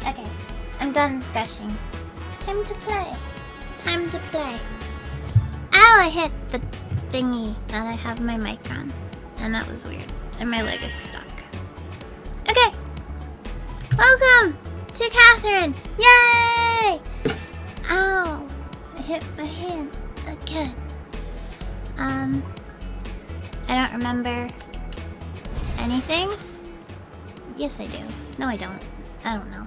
Okay, I'm done gushing. Time to play. Time to play. Ow, I hit the thingy that I have my mic on. And that was weird. And my leg is stuck. Okay. Welcome to Catherine. Yay! Ow. I hit my hand again. I don't remember anything. Yes, I do. No, I don't. I don't know.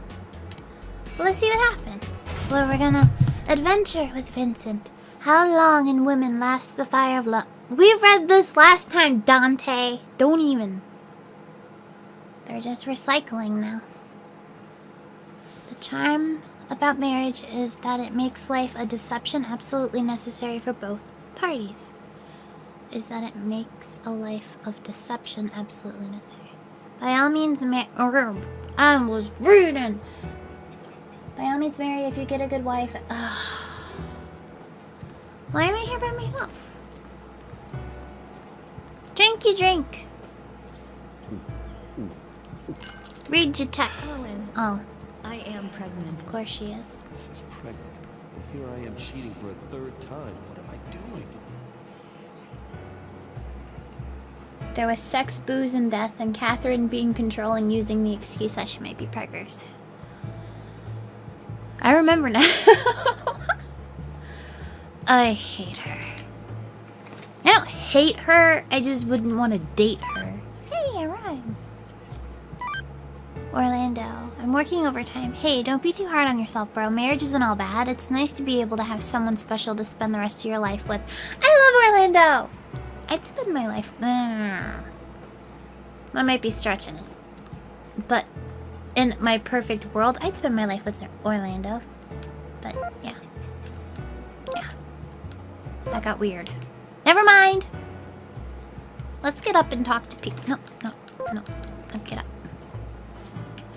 Well, let's see what happens. Well, we're gonna adventure with Vincent. How long in women lasts the fire of love? We read this last time, Dante. Don't even. They're just recycling now. The charm about marriage is that it makes life a deception absolutely necessary for both parties. Is that it makes a life of deception absolutely necessary. By all means, I was reading. By all means, marry if you get a good wife. Why am I here by myself? Drink, you drink. Read your texts. Colin, Oh, I am pregnant. of course she is. She's pregnant. And here I am cheating for a third time. What am I doing? There was sex, booze, and death, and Catherine being controlling, using the excuse that she might be preggers. I remember now. I hate her. I don't hate her, I just wouldn't want to date her. Hey, I rhyme. Orlando, I'm working overtime. Hey, don't be too hard on yourself, bro. Marriage isn't all bad. It's nice to be able to have someone special to spend the rest of your life with. I love Orlando! I'd spend my life... I might be stretching it. But in my perfect world, I'd spend my life with Orlando. But, yeah. Yeah. That got weird. Never mind! Let's get up and talk to people. No. Don't get up.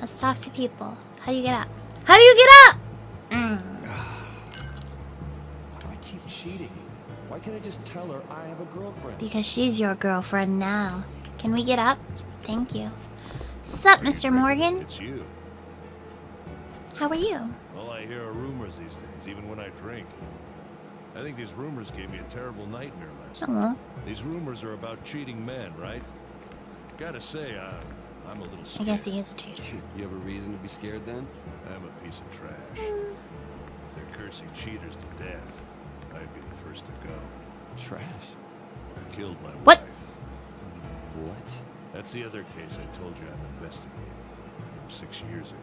Let's talk to people. How do you get up? How do you get up? Why do I keep cheating? Why can't I just tell her I have a girlfriend? Because she's your girlfriend now. Can we get up? Thank you. Sup, Mr. Morgan? It's you. How are you? All I hear are rumors these days, even when I drink. I think these rumors gave me a terrible nightmare last night. Hello. These rumors are about cheating men, right? Gotta say, I'm a little I scared. guess he is a cheater. You have a reason to be scared then? I'm a piece of trash. If they're cursing cheaters to death, I'd be the first to go. Trash. I killed my What? wife. What? That's the other case I told you I'm investigating. From 6 years ago.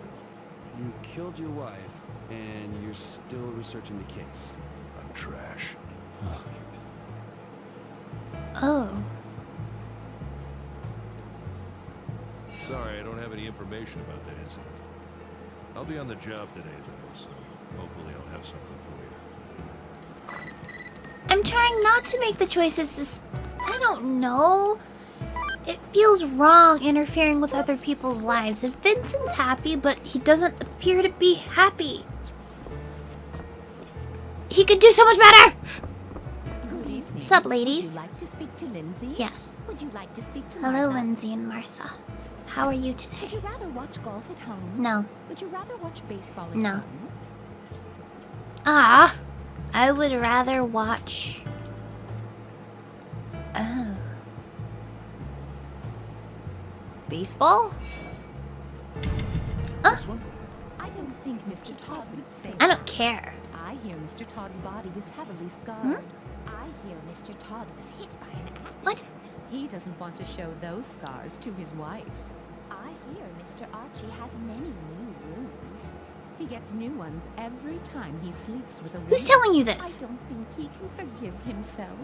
You killed your wife, and you're still researching the case. I'm trash. Oh. Sorry, I don't have any information about that incident. I'll be on the job today, though, so hopefully I'll have something for you. I'm trying not to make the choices I don't know. It feels wrong interfering with other people's lives. If Vincent's happy, but he doesn't appear to be happy. He could do so much better! Good evening. Sup, ladies? Would you like to speak to Lindsay? Yes. Would you like to speak to Hello, Martha? Lindsay and Martha. How are you Would today? you rather watch golf at home? No. Would you rather watch baseball at No. home? I would rather watch... Oh. Baseball? This one? I don't think Mr. Todd would say I don't care. I hear Mr. Todd's body is heavily scarred. Hmm? I hear Mr. Todd was hit by an axe. What? He doesn't want to show those scars to his wife. I hear Mr. Archie has many new rooms. He gets new ones every time he sleeps with a woman. Who's telling you I this? don't think he can forgive himself.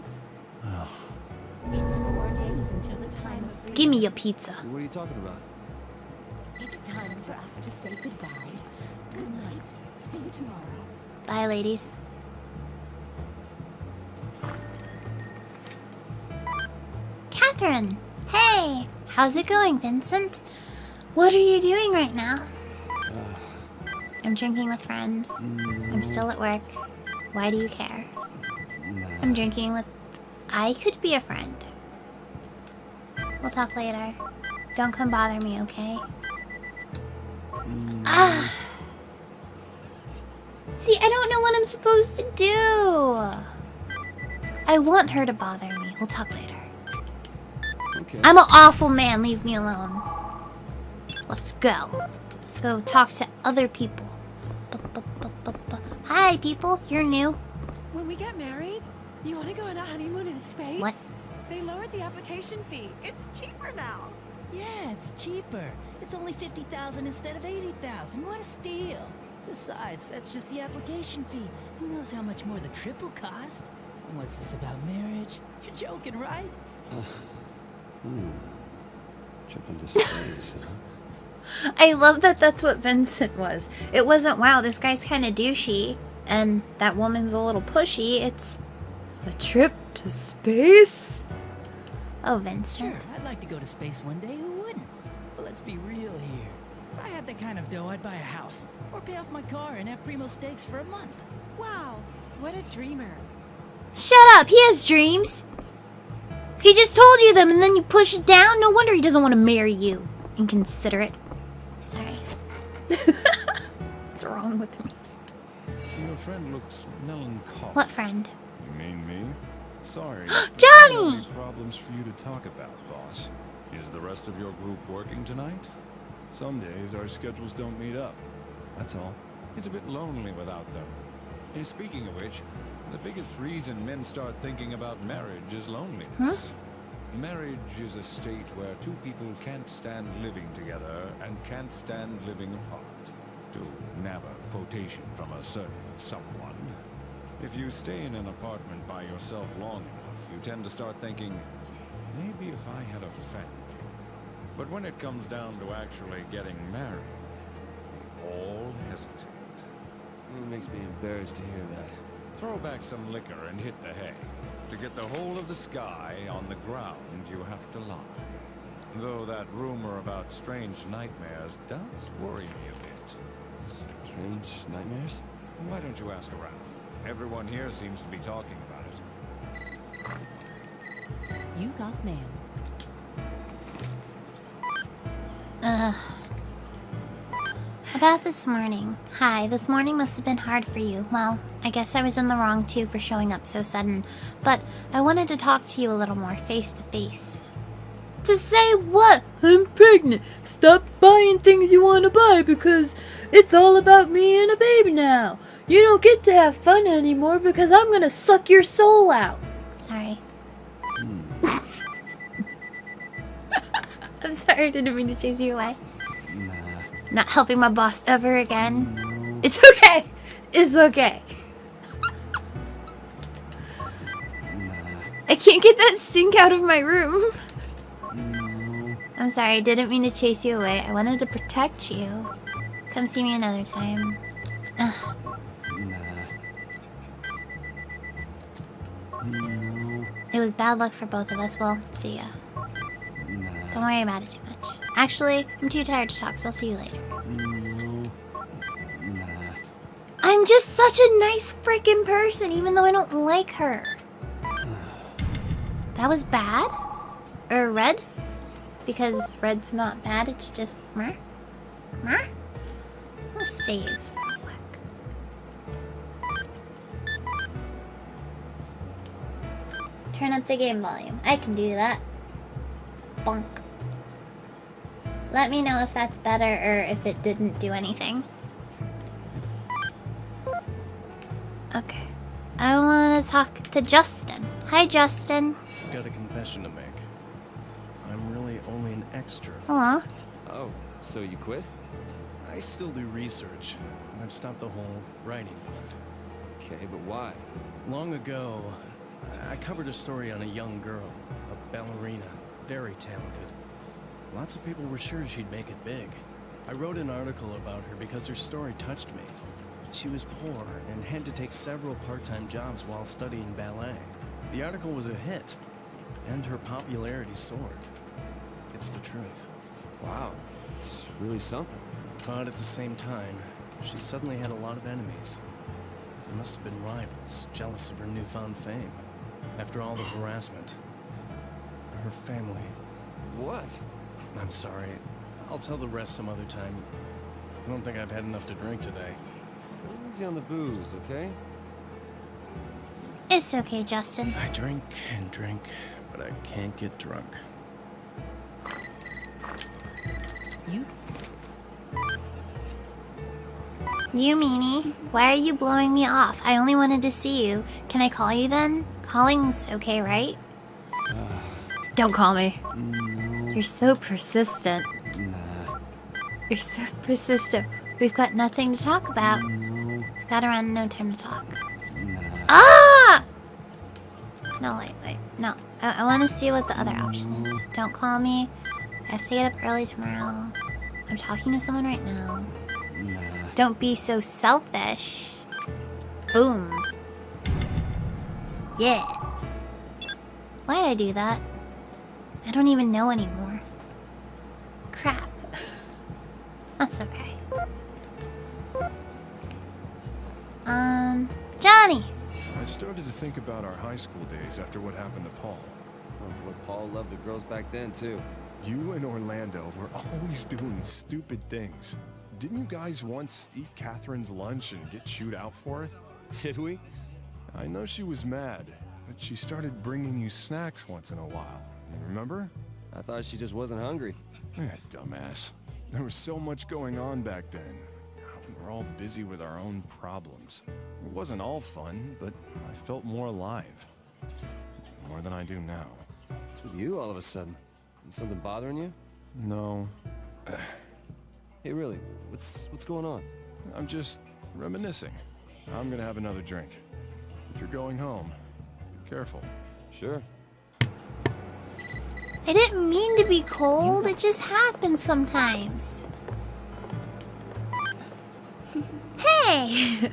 It's 4 days until the time of Give me your pizza. What are you talking about? It's time for us to say goodbye. Good night. See you tomorrow. Bye, ladies. Catherine! Hey! How's it going, Vincent? What are you doing right now? I'm drinking with friends. I'm still at work. Why do you care? Nah. I'm drinking with... I could be a friend. We'll talk later. Don't come bother me, okay? I don't know what I'm supposed to do. I want her to bother me. We'll talk later. Okay. I'm an awful man. Leave me alone. Let's go. Let's go talk to other people. Hi, people. You're new. When we get married, you want to go on a honeymoon in space? What? They lowered the application fee. It's cheaper now. Yeah, it's cheaper. It's only 50,000 instead of 80,000. What a steal. Besides, that's just the application fee. Who knows how much more the trip will cost? And what's this about marriage? You're joking, right? Trip into space, huh? I love that that's what Vincent was. It wasn't, wow, this guy's kind of douchey, and that woman's a little pushy. It's a trip to space. Oh, Vincent. Sure, I'd like to go to space one day. Who wouldn't? But let's be real here. If I had that kind of dough, I'd buy a house, or pay off my car and have primo steaks for a month. Wow, what a dreamer. Shut up. He has dreams. He just told you them, and then you push it down. No wonder he doesn't want to marry you. Inconsiderate. Sorry. What's wrong with me? Your friend looks melancholic. What friend? You mean me? Sorry. Johnny! Any problems for you to talk about, boss? Is the rest of your group working tonight? Some days our schedules don't meet up. That's all. It's a bit lonely without them. And speaking of which, the biggest reason men start thinking about marriage is loneliness. Huh? Marriage is a state where two people can't stand living together and can't stand living apart. To nab a quotation from a certain someone. If you stay in an apartment by yourself long enough, you tend to start thinking, maybe if I had a friend. But when it comes down to actually getting married, we all hesitate. It makes me embarrassed to hear that. Throw back some liquor and hit the hay. To get the whole of the sky on the ground, you have to lie. Though that rumor about strange nightmares does worry me a bit. Strange nightmares? Why don't you ask around? Everyone here seems to be talking about it. You got mail. About this morning. Hi, this morning must have been hard for you. Well, I guess I was in the wrong too for showing up so sudden. But I wanted to talk to you a little more face to face. To say what? I'm pregnant. Stop buying things you want to buy because it's all about me and a baby now. You don't get to have fun anymore because I'm gonna suck your soul out. Sorry. I'm sorry, I didn't mean to chase you away. Nah. Not helping my boss ever again. No. It's okay. It's okay. Nah. I can't get that stink out of my room. No. I'm sorry, I didn't mean to chase you away. I wanted to protect you. Come see me another time. Ugh. Nah. No. It was bad luck for both of us. Well, see ya. Nah. Don't worry about it too much. Actually, I'm too tired to talk, so I'll see you later. No. Nah. I'm just such a nice freaking person, even though I don't like her. That was bad? Or red? Because red's not bad, it's just meh? Meh? I'll save real quick. Turn up the game volume. I can do that. Bonk. Let me know if that's better or if it didn't do anything. Okay. I want to talk to Justin. Hi, Justin. I've got a confession to make. I'm really only an extra. Aw. Oh, so you quit? I still do research. I've stopped the whole writing part. Okay, but why? Long ago, I covered a story on a young girl, a ballerina, very talented. Lots of people were sure she'd make it big. I wrote an article about her because her story touched me. She was poor and had to take several part-time jobs while studying ballet. The article was a hit, and her popularity soared. It's the truth. Wow, it's really something. But at the same time, she suddenly had a lot of enemies. They must have been rivals, jealous of her newfound fame. After all the harassment, her family. What? I'm sorry. I'll tell the rest some other time. I don't think I've had enough to drink today. Easy on the booze, okay? It's okay, Justin. I drink and drink, but I can't get drunk. You meanie, why are you blowing me off? I only wanted to see you. Can I call you then? Calling's okay, right? Don't call me. No. You're so persistent. Nah. You're so persistent. We've got nothing to talk about. No. We've got around no time to talk. Nah. Ah! No, wait. No. I want to see what the other option is. Don't call me. I have to get up early tomorrow. I'm talking to someone right now. Nah. Don't be so selfish. Boom. Yeah. Why did I do that? I don't even know anymore. Crap. That's okay. Johnny! I started to think about our high school days after what happened to Paul. Oh, boy, Paul loved the girls back then, too. You and Orlando were always doing stupid things. Didn't you guys once eat Catherine's lunch and get chewed out for it? Did we? I know she was mad, but she started bringing you snacks once in a while. You remember? I thought she just wasn't hungry. Dumbass. There was so much going on back then. We were all busy with our own problems. It wasn't all fun, but I felt more alive. More than I do now. What's with you all of a sudden? Is something bothering you? No. Hey, really, what's going on? I'm just reminiscing. I'm gonna have another drink. If you're going home, be careful. Sure. I didn't mean to be cold. It just happens sometimes. Hey!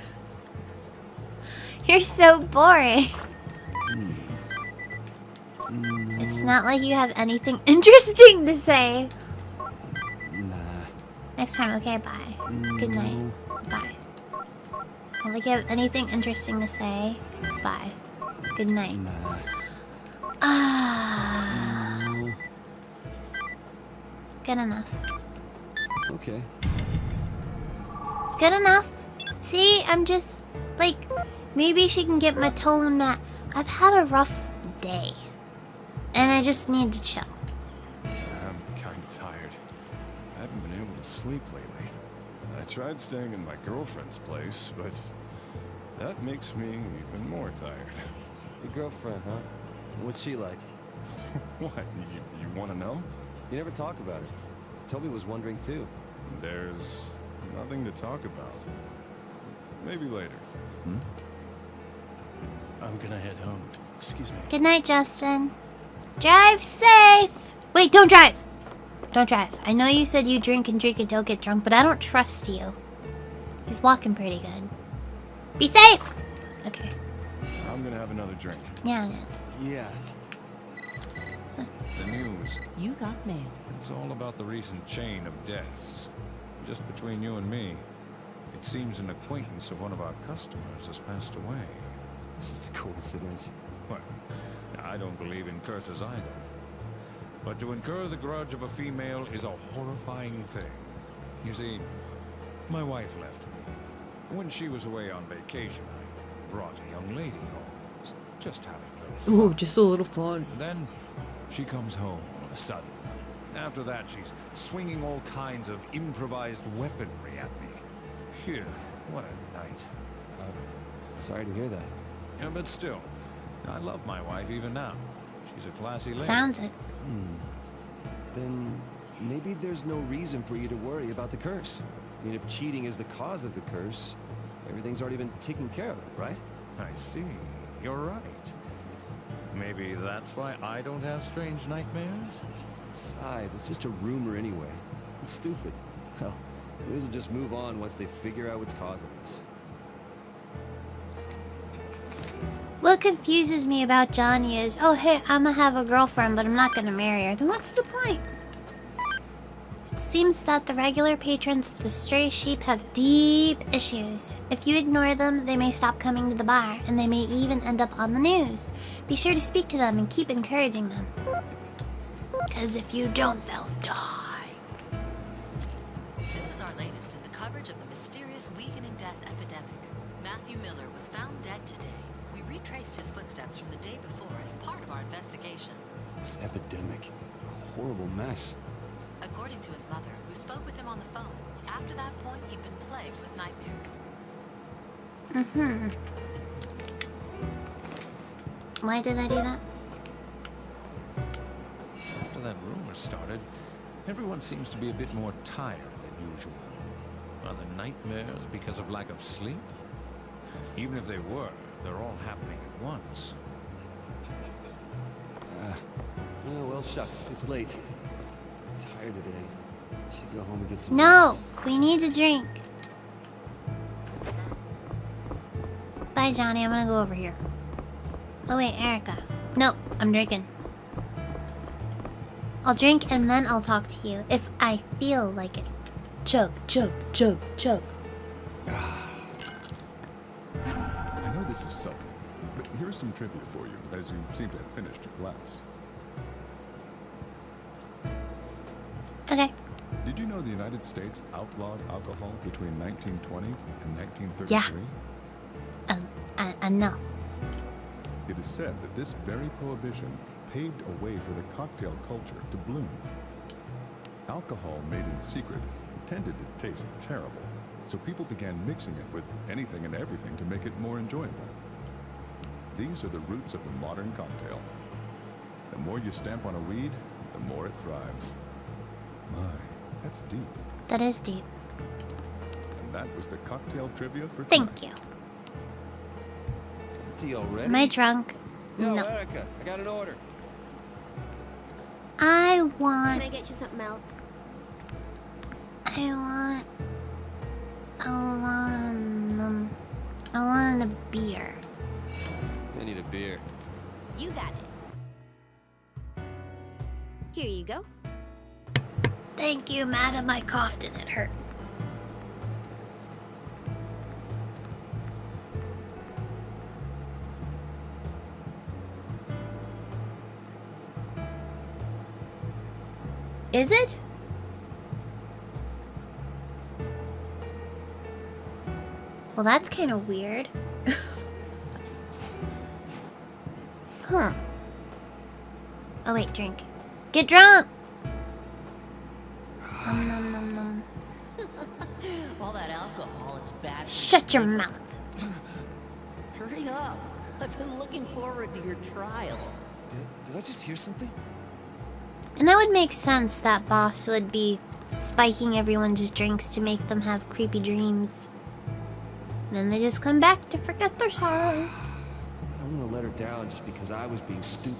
You're so boring. It's not like you have anything interesting to say. Nah. Next time, okay? Bye. Good night. Bye. It's not like you have anything interesting to say. Bye. Good night. Nah. Ah. Good enough. Okay. Good enough. See, I'm just like, maybe she can get my tone that I've had a rough day, and I just need to chill. I'm kind of tired. I haven't been able to sleep lately. I tried staying in my girlfriend's place, but that makes me even more tired. Your girlfriend, huh? What's she like? What? You want to know? You never talk about her. Toby was wondering, too. There's nothing to talk about. Maybe later. I'm gonna head home. Excuse me. Good night, Justin. Drive safe. Wait, don't drive. Don't drive. I know you said you drink and don't get drunk, but I don't trust you. He's walking pretty good. Be safe. Okay. I'm gonna have another drink. Yeah. Yeah. The news. You got mail. It's all about the recent chain of deaths. Just between you and me, it seems an acquaintance of one of our customers has passed away. It's just a coincidence. Well, I don't believe in curses either. But to incur the grudge of a female is a horrifying thing. You see, my wife left me. When she was away on vacation, I brought a young lady home. Just having a little fun. Just a little fun. And then she comes home all of a sudden. After that, she's swinging all kinds of improvised weaponry at me. Phew, what a night. Sorry to hear that. Yeah, but still, I love my wife even now. She's a classy lady. Sounds it. Then maybe there's no reason for you to worry about the curse. I mean, if cheating is the cause of the curse, everything's already been taken care of, right? I see. You're right. Maybe that's why I don't have strange nightmares? Besides, it's just a rumor anyway. It's stupid. Well, we will just move on once they figure out what's causing this. What confuses me about Johnny is, oh hey, I'm gonna have a girlfriend, but I'm not gonna marry her. Then what's the point? It seems that the regular patrons of the Stray Sheep have deep issues. If you ignore them, they may stop coming to the bar, and they may even end up on the news. Be sure to speak to them and keep encouraging them. Because if you don't, they'll die. This is our latest in the coverage coverage of the mysterious weakening death epidemic. Matthew Miller was found dead today. We retraced his footsteps from the day before as part of our investigation. This epidemic. A horrible mess. According to his mother, who spoke with him on the phone, after that point he'd been plagued with nightmares. Why did I do that? After that rumor started, everyone seems to be a bit more tired than usual. Are the nightmares because of lack of sleep? Even if they were, they're all happening at once. Oh, well, shucks. It's late. I'm tired today. Should go home and get some No, rest. we need to drink. Bye, Johnny. I'm gonna go over here. Oh wait, Erica. No, I'm drinking. I'll drink and then I'll talk to you if I feel like it. Chug, chug, chug, chug. I know this is sudden, but here's some trivia for you, as you seem to have finished your glass. Okay. Did you know the United States outlawed alcohol between 1920 and 1933? No. It is said that this very prohibition paved a way for the cocktail culture to bloom. Alcohol made in secret tended to taste terrible, so people began mixing it with anything and everything to make it more enjoyable. These are the roots of the modern cocktail. The more you stamp on a weed, the more it thrives. My, that's deep. That is deep. And that was the cocktail trivia for Thank tonight. you. Tea already? Am I drunk? Yo, No. Erica, I got an order. I want. Can I get you something else? I want a beer. I need a beer. You got it. Here you go. Thank you, madam. I coughed and it hurt. Is it? Well, that's kind of weird. Huh. Oh, wait, drink. Get drunk! Nom nom nom nom. All that alcohol is bad. Shut your mouth. Hurry up. I've been looking forward to your trial. Did I just hear something? And that would make sense that boss would be spiking everyone's drinks to make them have creepy dreams. Then they just come back to forget their sorrows. I don't want to let her down just because I was being stupid.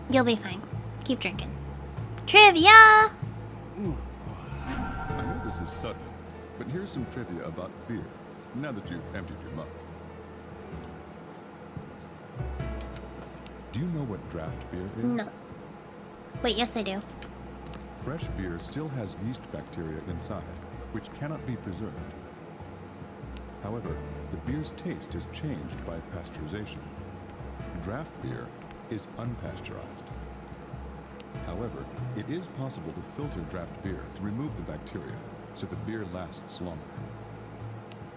You'll be fine. Keep drinking. Trivia! I know this is sudden, but here's some trivia about beer, now that you've emptied your mug. Do you know what draft beer is? No. Wait, yes I do. Fresh beer still has yeast bacteria inside, which cannot be preserved. However, the beer's taste is changed by pasteurization. Draft beer is unpasteurized. However, it is possible to filter draft beer to remove the bacteria so the beer lasts longer.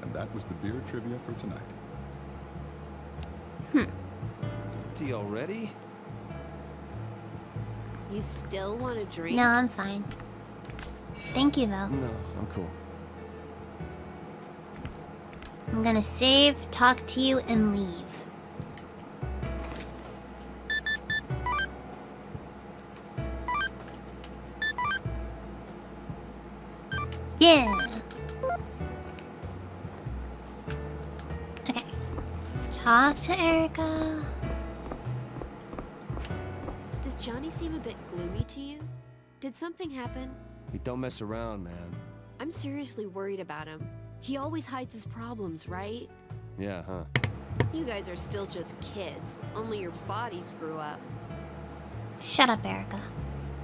And that was the beer trivia for tonight. Tea already? You still want to drink? No, I'm fine. Thank you, though. No, I'm cool. I'm gonna save, talk to you, and leave. Yeah. Okay. Talk to Erica. Does Johnny seem a bit gloomy to you? Did something happen? Hey, don't mess around, man. I'm seriously worried about him. He always hides his problems, right? Yeah, huh? You guys are still just kids, only your bodies grew up. Shut up, Erica.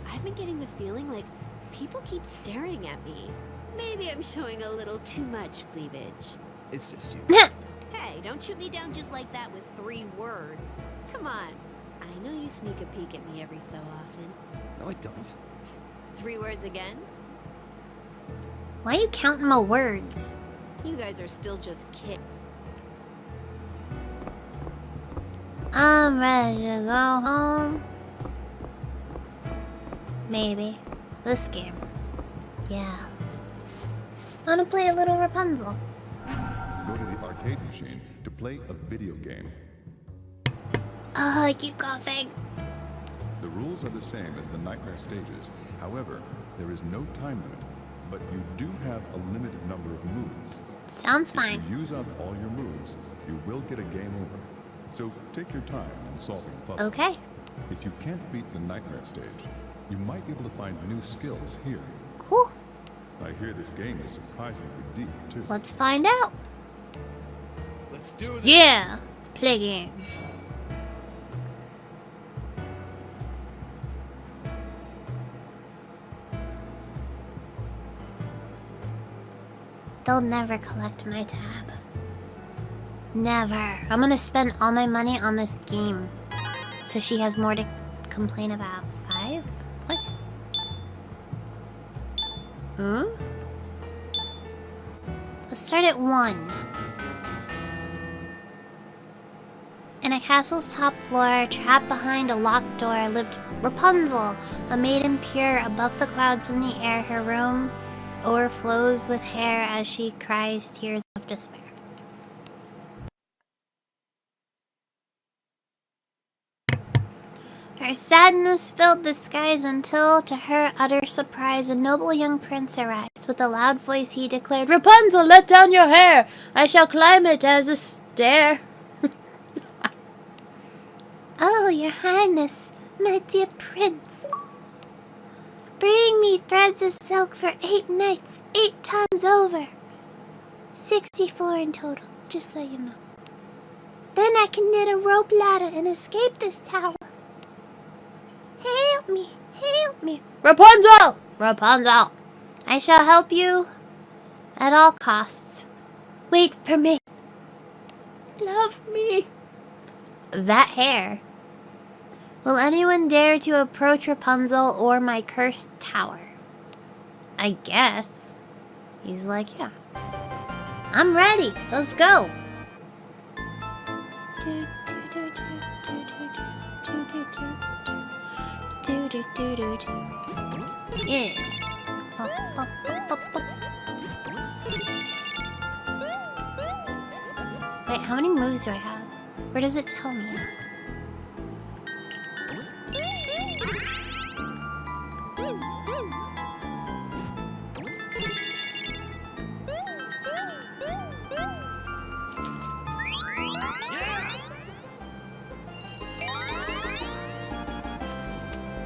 I've been getting the feeling like people keep staring at me. Maybe I'm showing a little too much cleavage. It's just you. Hey, don't shoot me down just like that with 3 words. Come on. I know you sneak a peek at me every so often. No, I don't. 3 words again? Why are you counting my words? You guys are still just kids. I'm ready to go home. Maybe. This game. Yeah. I wanna play a little Rapunzel. Go to the arcade machine to play a video game. Oh, I keep coughing. The rules are the same as the nightmare stages. However, there is no time limit, but you do have a limited number of moves. Sounds fine. If you use up all your moves, you will get a game over. So take your time in solving puzzles. Okay. If you can't beat the nightmare stage, you might be able to find new skills here. Cool. I hear this game is surprisingly deep, too. Let's find out. Let's do this. Yeah. Play game. They'll never collect my tab. Never. I'm gonna spend all my money on this game. So she has more to complain about. 5? What? Hmm? Let's start at 1. In a castle's top floor, trapped behind a locked door, lived Rapunzel, a maiden pure above the clouds in the air. Her room overflows with hair as she cries tears of despair. Her sadness filled the skies until, to her utter surprise, a noble young prince arrives. With a loud voice he declared, "Rapunzel, let down your hair! I shall climb it as a stair." "Oh, your highness, my dear prince. Bring me threads of silk for 8 nights, 8 times over. 64 in total, just so you know. Then I can knit a rope ladder and escape this tower. Help me, help me. Rapunzel! Rapunzel! I shall help you at all costs. Wait for me. Love me." That hair. Will anyone dare to approach Rapunzel or my cursed tower? I guess. He's like, yeah. I'm ready. Let's go. Yeah. Wait, how many moves do I have? Where does it tell me?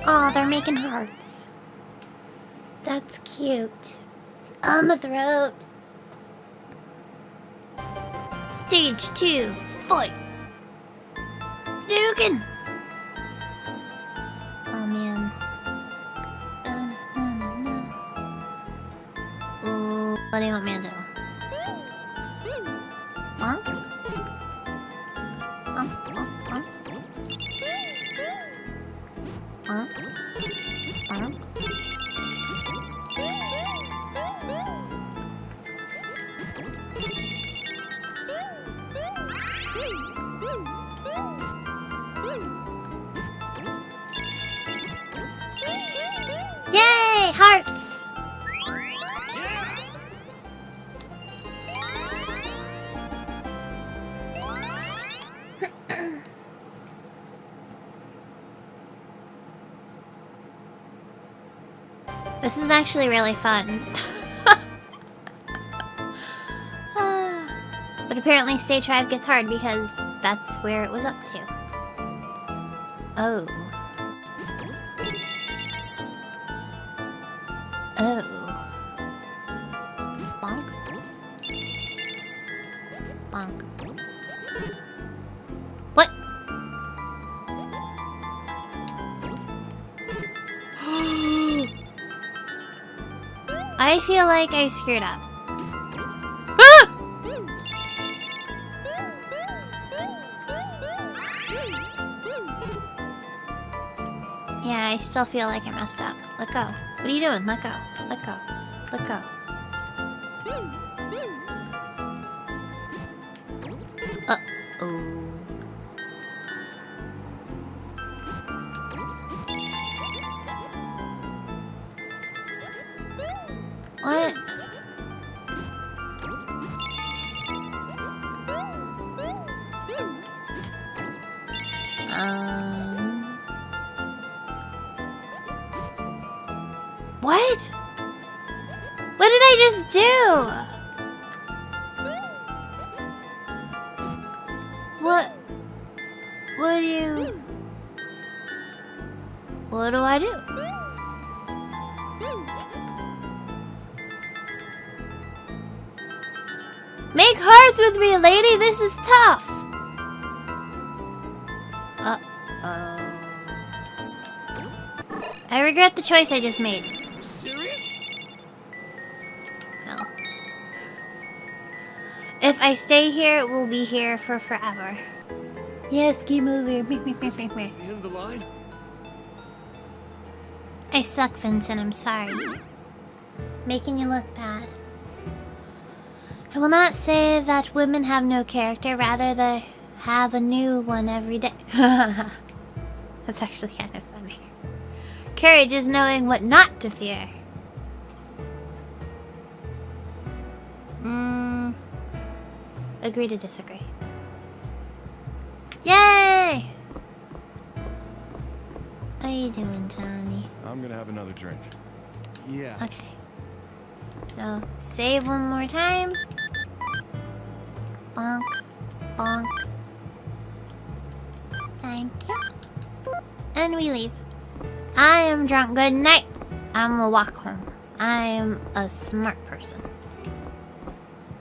Oh, they're making hearts. That's cute. On my throat. Stage 2, fight. Dukin. Oh man. Ooh, what do you want me to do? Bonk? Bonk, bonk, bonk. Bonk. Bonk. Yay! Hearts! This is actually really fun. But apparently stage 5 gets hard because that's where it was up to. Oh. Oh. Bonk. Bonk. What? I feel like I screwed up. Ah! Yeah, I still feel like I messed up. Let go. What are you doing? Let go. Let go. Let go. just do? What do I do? Make hearts with me, lady. This is tough. Uh-oh. I regret the choice I just made. Serious? No. If I stay here, we'll be here for forever. Yes, game over. The end of the line? I suck, Vincent. I'm sorry. Making you look bad. I will not say that women have no character, rather they have a new one every day. That's actually kind of funny. Courage is knowing what not to fear. Agree to disagree. Yay! How you doing, Johnny? I'm gonna have another drink. Yeah. Okay. So, save one more time. Bonk. Bonk. Thank you. And we leave. I am drunk. Good night. I'm gonna walk home. I am a smart person.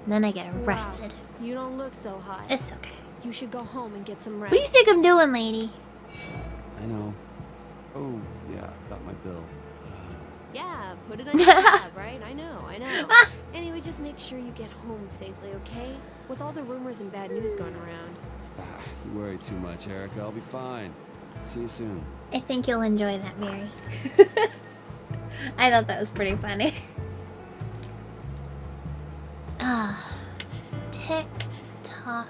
Then I get arrested. Wow, you don't look so hot. It's okay. You should go home and get some rest. What do you think I'm doing, lady? I know. Oh, yeah, got my bill. Yeah, put it on your tab, right? I know. Anyway, just make sure you get home safely, okay? With all the rumors and bad news going around. You worry too much, Erica. I'll be fine. See you soon. I think you'll enjoy that, Mary. I thought that was pretty funny. Tick tock.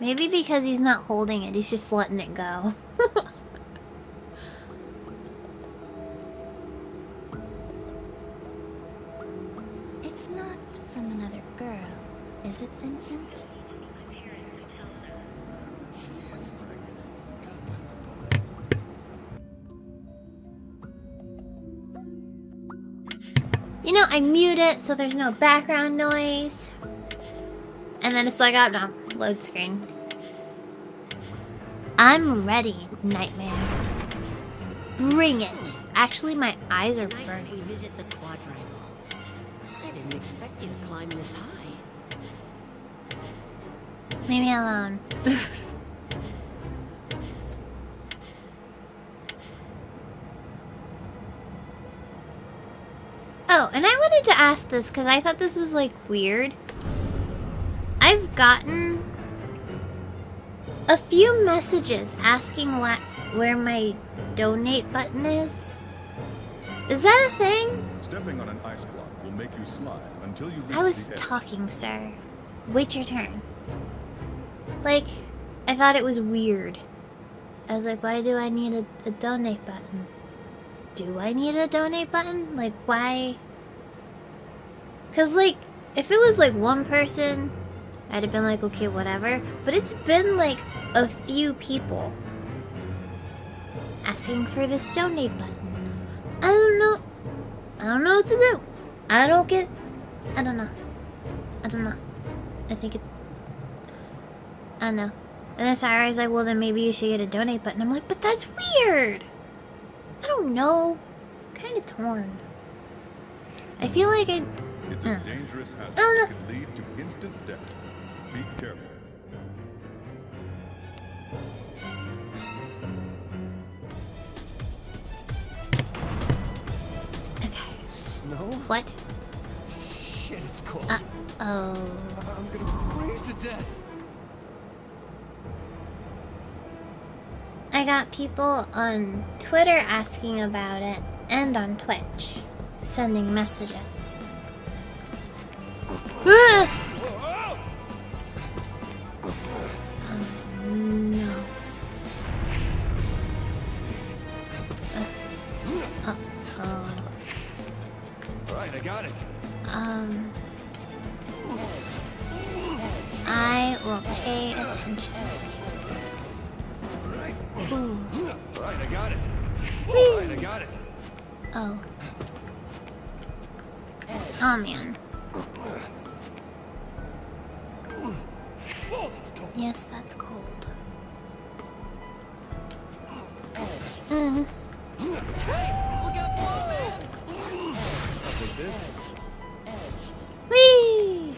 Maybe because he's not holding it, he's just letting it go. It's not from another girl, is it, Vincent? You know, I mute it so there's no background noise. And then it's like, oh no, load screen. I'm ready, Nightmare. Bring it. Actually, my eyes are burning. We visit the quadrangle. I didn't expect you to climb this high. Leave me alone. Oh, and I wanted to ask this because I thought this was like weird. I've gotten a few messages asking where my donate button is. Is that a thing? Stepping on an ice block will make you slide until you reach I was the edge. talking, sir. Wait your turn. Like, I thought it was weird. I was like, why do I need a donate button? Do I need a donate button? Like, why? Because, like, if it was, like, one person, I'd have been like, okay, whatever. But it's been, like, a few people asking for this donate button. I don't know what to do. I don't know. I think it... I don't know. And then Sarah's like, well, then maybe you should get a donate button. I'm like, but that's weird. I don't know. I'm kind of torn. I feel like I... It's a dangerous hazard Oh, no. that can lead to instant death. Be careful. Okay. Snow? What? Shit, it's cold. Oh. I'm gonna freeze to death. I got people on Twitter asking about it and on Twitch sending messages. Ah! Oh no. That's... Uh-oh. Alright, I got it. I will pay attention. Ooh. Alright, I got it. Alright, I got it. Oh. Oh man. Yes, that's cold. Hey, look out below, man! I'll take this. Whee!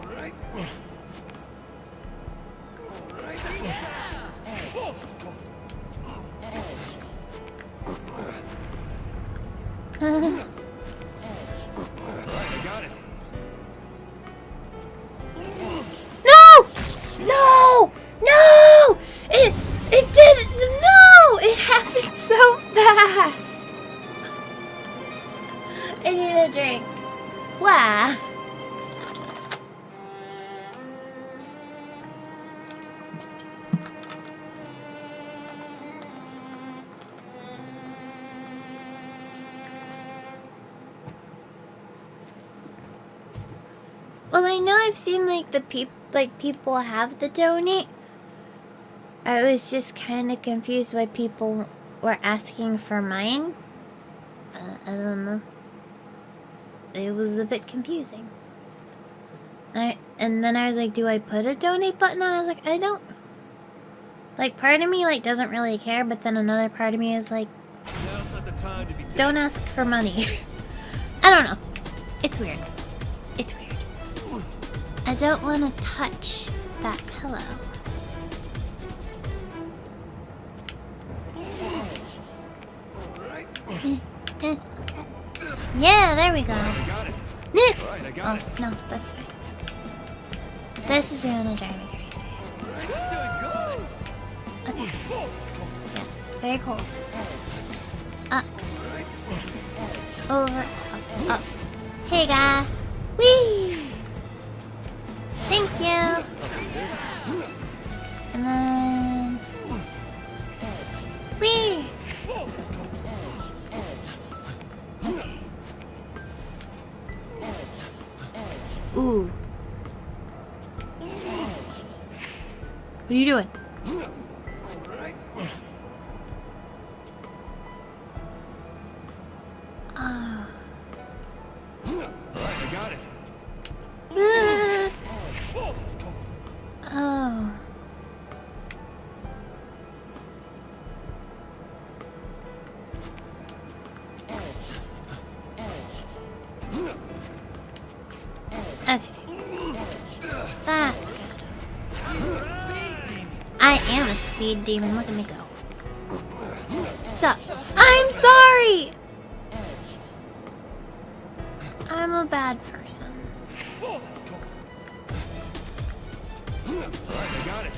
Alright. Alright. Oh, it's cold. Alright, I got it. No! No! No! It didn't. No! It happened so fast. I need a drink. Wow. Well, I know I've seen like the people have the donate. I was just kind of confused why people were asking for mine. I don't know. It was a bit confusing. And then I was like, do I put a donate button on? I was like, I don't. Like, part of me like doesn't really care, but then another part of me is like, Now's not the time to be don't ask for money. I don't know. It's weird. It's weird. I don't want to touch that pillow. Yeah, there we go. I got it. Alright, I got it. No, that's fine. This is gonna drive me crazy. Okay. Yes, very cold. Up. Over. Up. Up. Hey, guy. Whee! Thank you. And then. Whee! Okay. Ooh. What are you doing? Ah. I got it. Oh. Okay. That's good. I am a speed demon. Look at me go. Sup? I'm sorry! I'm a bad person.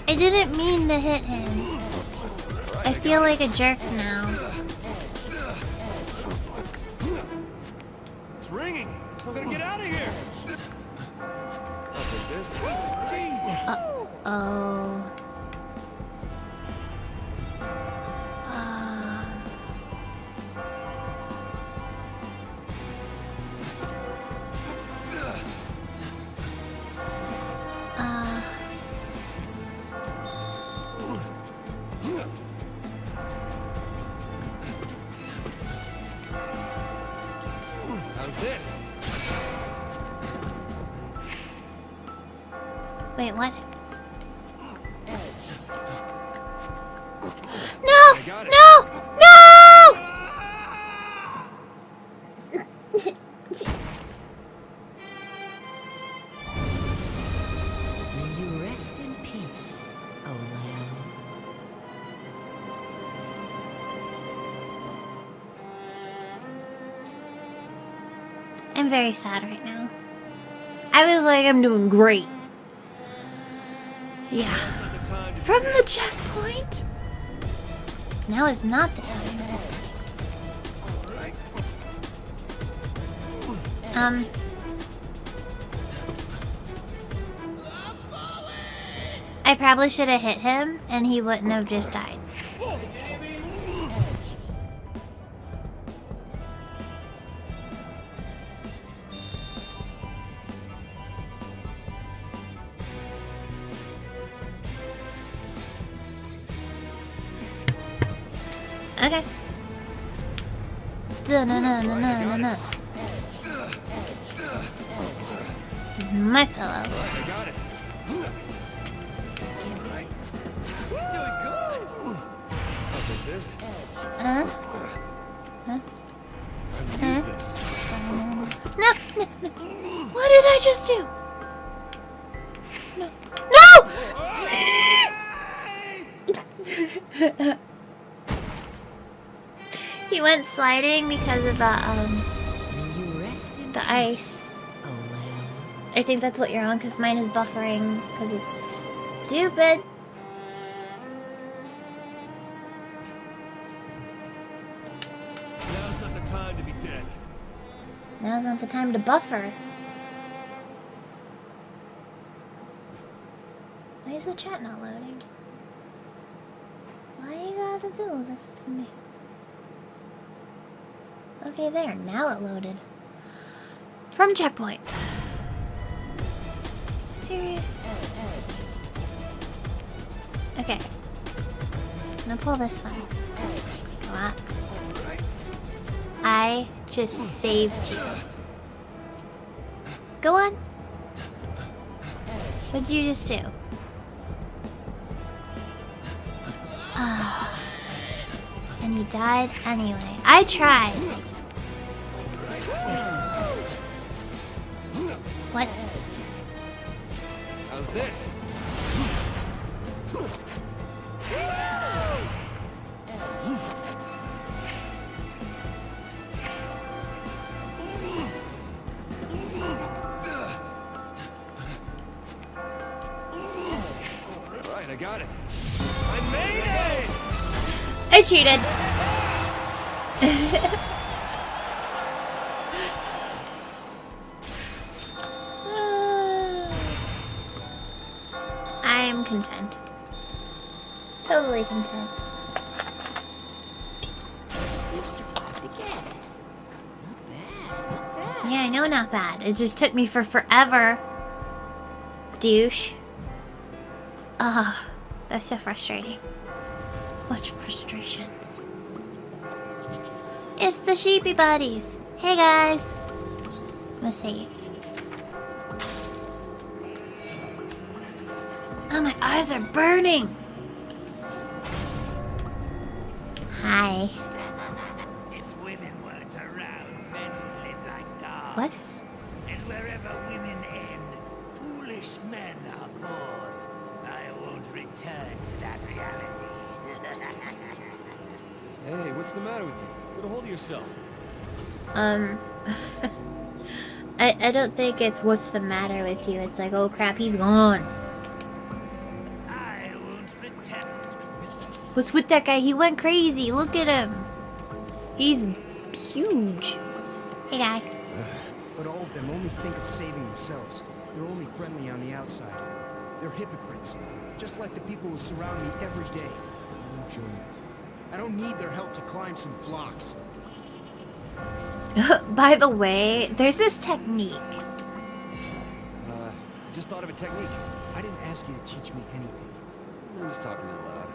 I didn't mean to hit him. I feel like a jerk now. It's ringing. I'm gonna get out of here. I'll take this. Uh-oh. How's this? Wait, what? No! No! No! May you rest in peace, O lamb. I'm very sad right now. I was like, I'm doing great. Yeah. From the checkpoint? Now is not the time. I probably should have hit him and he wouldn't have just died. Okay. Da-na-na-na-na-na-na. My pillow. I got it. He's doing good. I'll take this. Huh? Use this. No, no, no. What did I just do? No. No! He went sliding because of the ice. I think that's what you're on, because mine is buffering, because it's stupid. Now's not the time to be dead. Now's not the time to buffer. Why is the chat not loading? Why you gotta do all this to me? Okay, there. Now it loaded. From checkpoint. Serious? Okay. I'm gonna pull this one. Go up. I just saved you. Go on. What'd you just do? And you died anyway. I tried. What? How's this? Alright, I got it. I made it! I cheated. I am content. Totally content. You've survived again. Not bad, not bad. Yeah, I know, not bad. It just took me for forever. Douche. Ugh, that's so frustrating. Much frustrations. It's the sheepy buddies. Hey guys. Let's save. Oh, my eyes are burning. Hi. If women weren't around, men would live like gods. What? And wherever women end, foolish men are born. I won't return to that reality. Hey, what's the matter with you? Get a hold of yourself. I don't think it's what's the matter with you. It's like, oh crap, he's gone. I won't return. What's with that guy? He went crazy. Look at him. He's huge. Hey guy. But all of them only think of saving themselves. They're only friendly on the outside. They're hypocrites, just like the people who surround me every day. I won't join them. I don't need their help to climb some blocks. By the way, there's this technique. Just thought of a technique. I didn't ask you to teach me anything. I'm just talking out loud.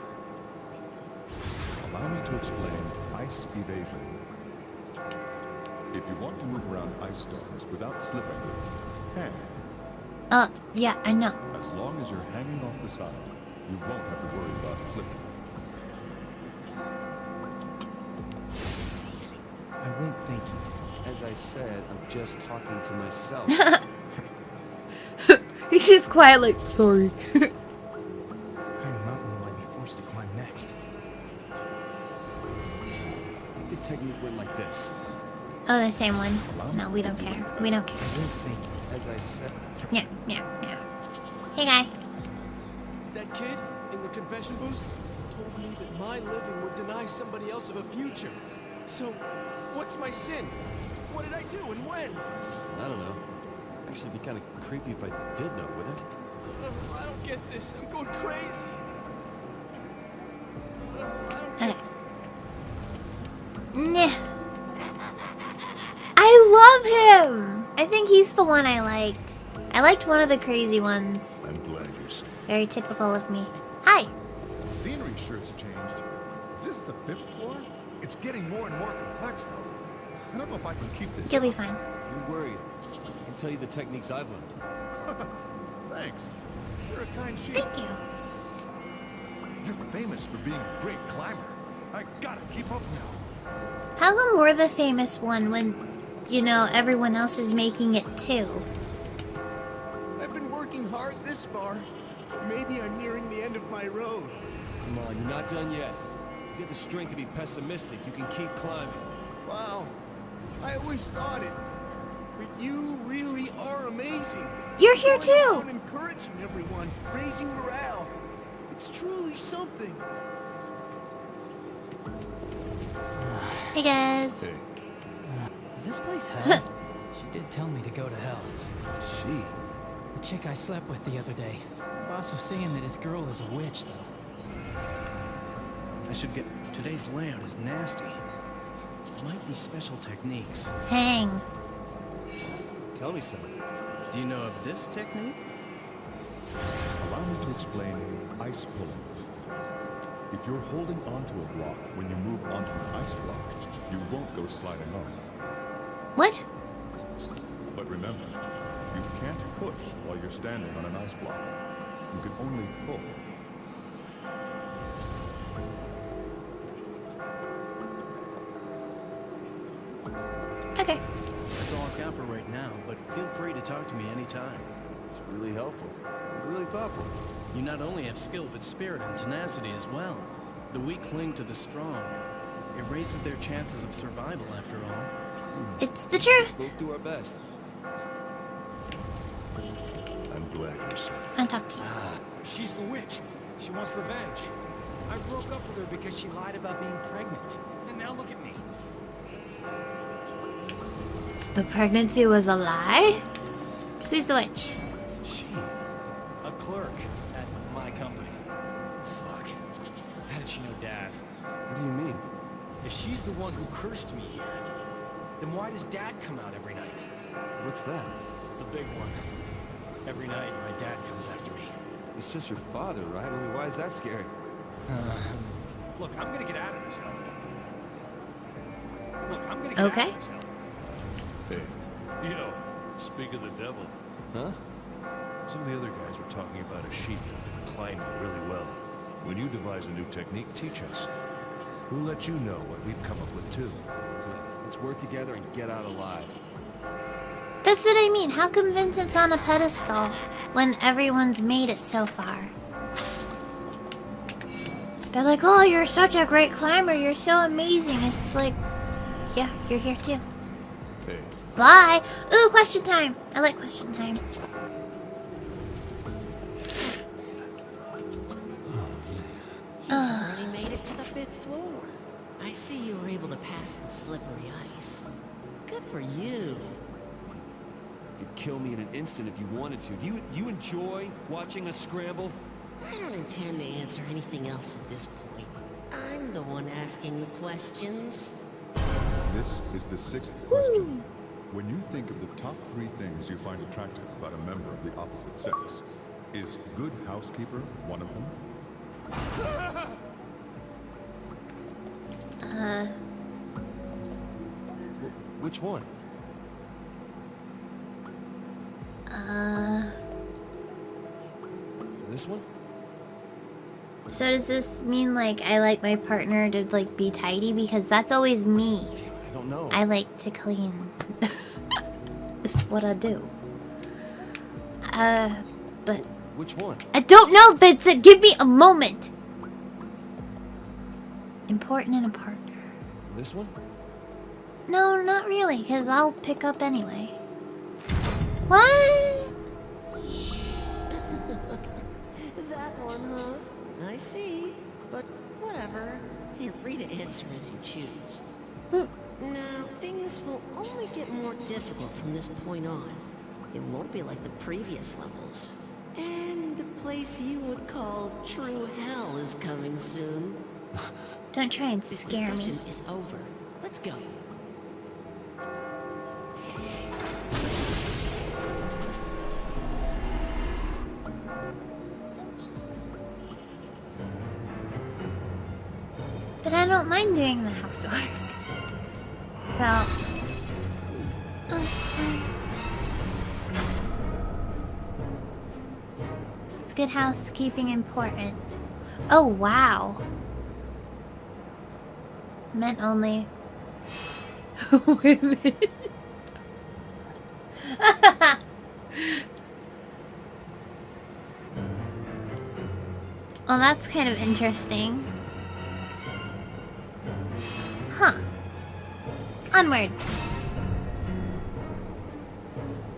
Allow me to explain ice evasion. If you want to move around ice storms without slipping, hang. Yeah, I know. As long as you're hanging off the side, you won't have to worry about slipping. That's amazing. I won't thank you. As I said, I'm just talking to myself. He's just quiet, like, sorry. What kind of mountain will I be forced to climb next? I think the technique went like this. Oh, the same one. No, we don't care. We don't care. I won't thank you. As I said. Yeah. Hey guy. That kid in the confession booth told me that my living would deny somebody else of a future. So, what's my sin? What did I do and when? I don't know. Actually, it'd be kind of creepy if I did know, wouldn't it? I don't get this. I'm going crazy. Okay. Nah. I love him! I think he's the one I liked. I liked one of the crazy ones. I'm glad you're safe. It's very typical of me. Hi! The scenery sure has changed. Is this the 5th floor? It's getting more and more complex, though. I don't know if I can keep this You'll be up. fine. If you're worried, I can tell you the techniques I've learned. Thanks. You're a kind sheep. Thank you. You're famous for being a great climber. I gotta keep up now. How come we're the famous one when, you know, everyone else is making it too? I've been working hard this far. Maybe I'm nearing the end of my road. Come on, you're not done yet. You get the strength to be pessimistic. You can keep climbing. Wow. I always thought it. But you really are amazing. You're here Going too. around encouraging everyone, raising morale. It's truly something. Hey guys. Hey, Is this place hell? She did tell me to go to hell. She. The chick I slept with the other day. Boss was saying that his girl is a witch, though. I should get... Today's layout is nasty. Might be special techniques. Hang. Tell me something. Do you know of this technique? allow me to explain ice pulling. If you're holding onto a block when you move onto an ice block, you won't go sliding off. What? But remember, you can't push while you're standing on an ice block. You can only pull. Okay. That's all I've got for right now, but feel free to talk to me anytime. It's really helpful. Really thoughtful. You not only have skill, but spirit and tenacity as well. The weak cling to the strong. It raises their chances of survival, after all. It's the truth. We'll do our best. I'm glad you're safe. I'll talk to you. She's the witch. She wants revenge. I broke up with her because she lied about being pregnant. And now look at me. The pregnancy was a lie? Who's the witch? She. A clerk at my company. Fuck. How did she know Dad? What do you mean? If she's the one who cursed me here, then why does Dad come out every night? What's that? The big one. Every night, my dad comes after me. It's just your father, right? I mean, why is that scary? Look, I'm gonna get out of this hell. Look, I'm gonna get Okay. out of this hell. Hey, yo, speak of the devil. Huh? Some of the other guys were talking about a sheep climbing really well. When you devise a new technique, teach us. We'll let you know what we've come up with too. Let's work together and get out alive. That's what I mean. How come Vincent's on a pedestal when everyone's made it so far? They're like, oh, you're such a great climber. You're so amazing. It's like, yeah, you're here too. Hey, Bye. Ooh, question time. I like question time. You already made it to the 5th floor. I see you were able to pass the slippery ice. Good for you. You could kill me in an instant if you wanted to. Do you enjoy watching us scramble? I don't intend to answer anything else at this point. I'm the one asking you questions. This is the 6th question. When you think of the top 3 things you find attractive about a member of the opposite sex, is good housekeeper one of them? Which one? This one? So does this mean like I like my partner to like be tidy? Because that's always me. I don't know. I like to clean. It's what I do. But Which one? I don't know, Vincent. Give me a moment. Important in a partner. This one? No, not really, because I'll pick up anyway. What? That one, huh? I see. But whatever. You're free to answer as you choose. Now, things will only get more difficult from this point on. It won't be like the previous levels. And the place you would call true hell is coming soon. Don't try and This scare me. discussion is over. Let's go. But don't mind doing the housework. So... It's good housekeeping important. Oh, wow. Men only. Women. Well, that's kind of interesting. Huh. Onward.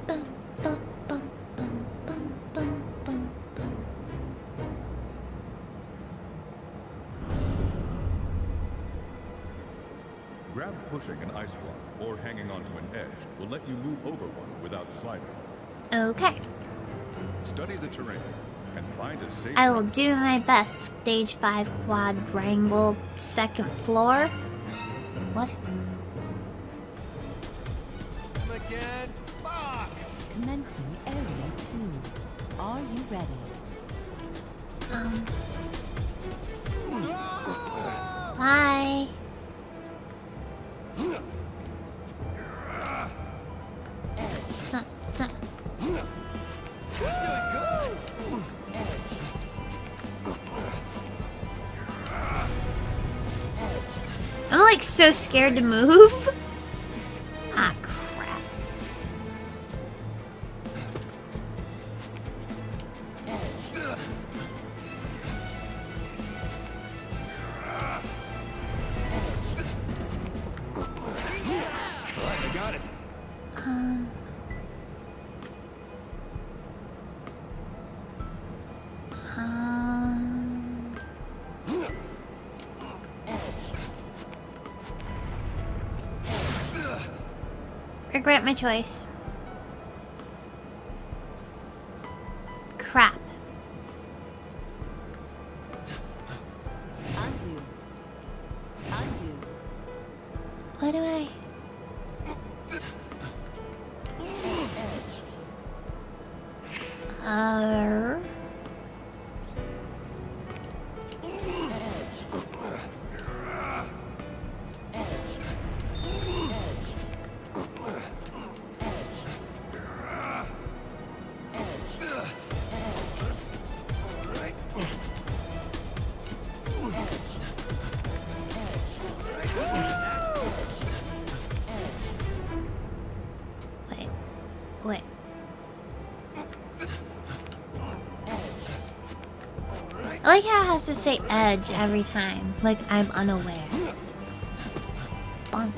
Bum, bum, bum, bum, bum, bum, bum, bum. Grab pushing an ice block or hanging onto an edge will let you move over one without sliding. Okay. Study the terrain and find a safe... I will do my best. Stage 5 quadrangle, second floor. What? Again? Fuck! Commencing area 2. Are you ready? Bye. I'm like so scared to move. Ah, crap. Alright, I got it. Regret my choice. Crap. Undo. Undo. What do I... Wait. I like how it has to say edge every time, like I'm unaware. Bonk.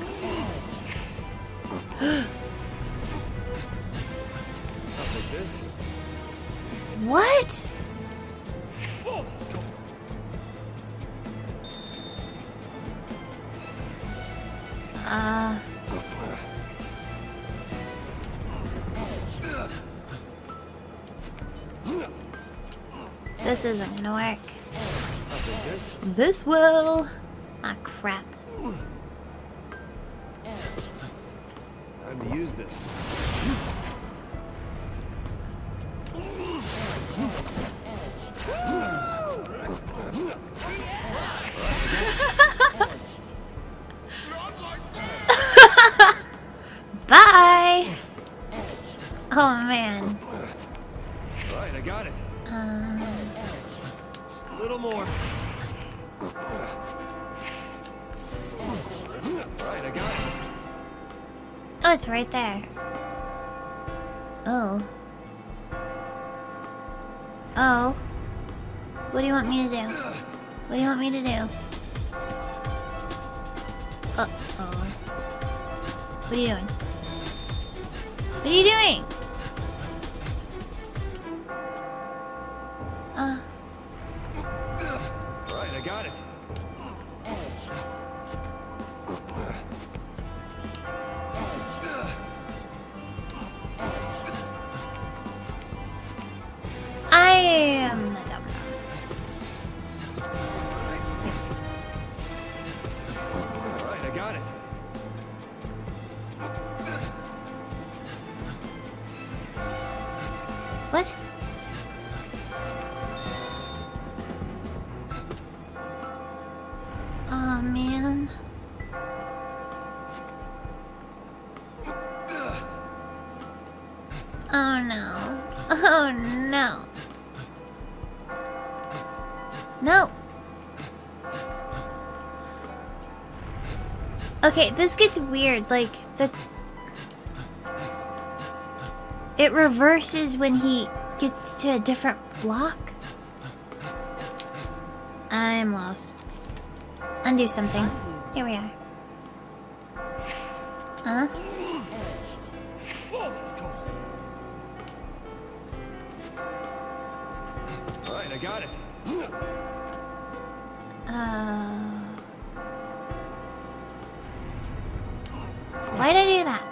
I'll take this. What? Oh, let's go. This isn't gonna work. I'll take this. This will. Ah, crap. Time to use this. Bye! Oh, man. Alright, I got it. Just a little more. Alright, I got it. Oh, it's right there. Oh. Oh. What do you want me to do? What do you want me to do? Uh-oh. What are you doing? What are you doing? Alright, I got it. I am a dumb. Alright, I got it. What? Oh man. Oh no. No. Okay, this gets weird. Like, it reverses when he gets to a different block. I'm lost. Undo something. Here we are. Huh? Alright, I got it. Why'd I do that?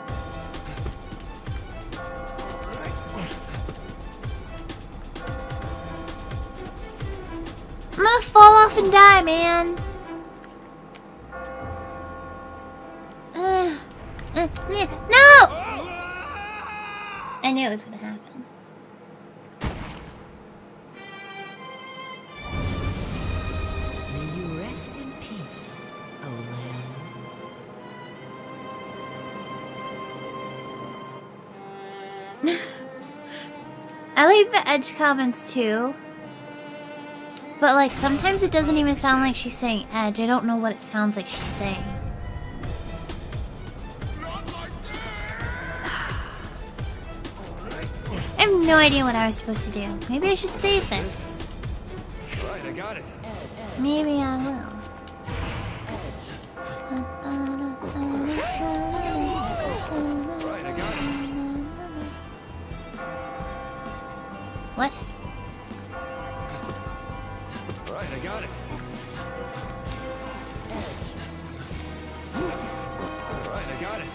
I'm gonna fall off and die, man. No! I knew it was gonna happen. May you rest in peace, O lamb. I like the edge comments too. But like sometimes it doesn't even sound like she's saying edge. I don't know what it sounds like she's saying. I have no idea what I was supposed to do. Maybe I should save this. Alright, I got it. Maybe I will. Alright, I got it. What? Alright, I got it. Alright, I got it.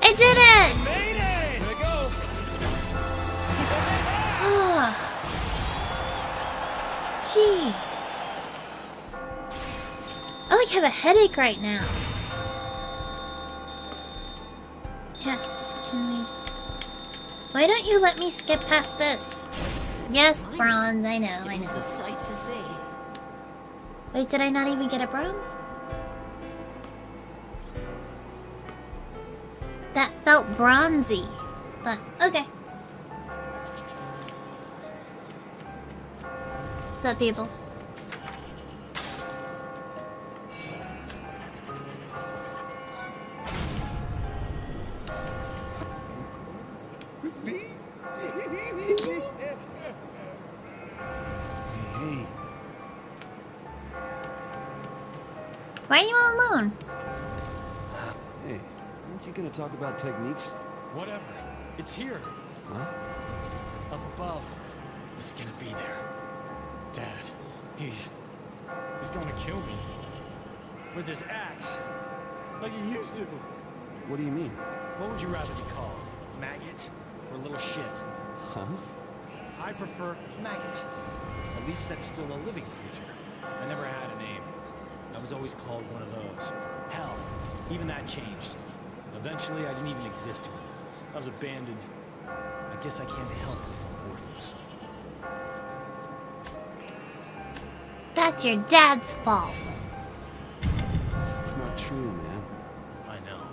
I did it! Made it! There we go. Jeez. I like have a headache right now. Yes, can we... Why don't you let me skip past this? Yes, bronze, I know, I know. It's a sight to see. Wait, did I not even get a bronze? That felt bronzy, but okay. What's up, people? Me? Hey. Why are you all alone? Hey, aren't you gonna talk about techniques? Whatever. It's here. Huh? Up above. It's gonna be there. Dad. He's gonna kill me. With his axe. Like he used to. What do you mean? What would you rather be called? Maggot? Or little shit? Huh? I prefer maggot. At least that's still a living creature. I never had a name. I was always called one of those. Hell, even that changed. Eventually, I didn't even exist to him. I was abandoned. I guess I can't help it if I'm worthless. That's your dad's fault. It's not true, man. I know.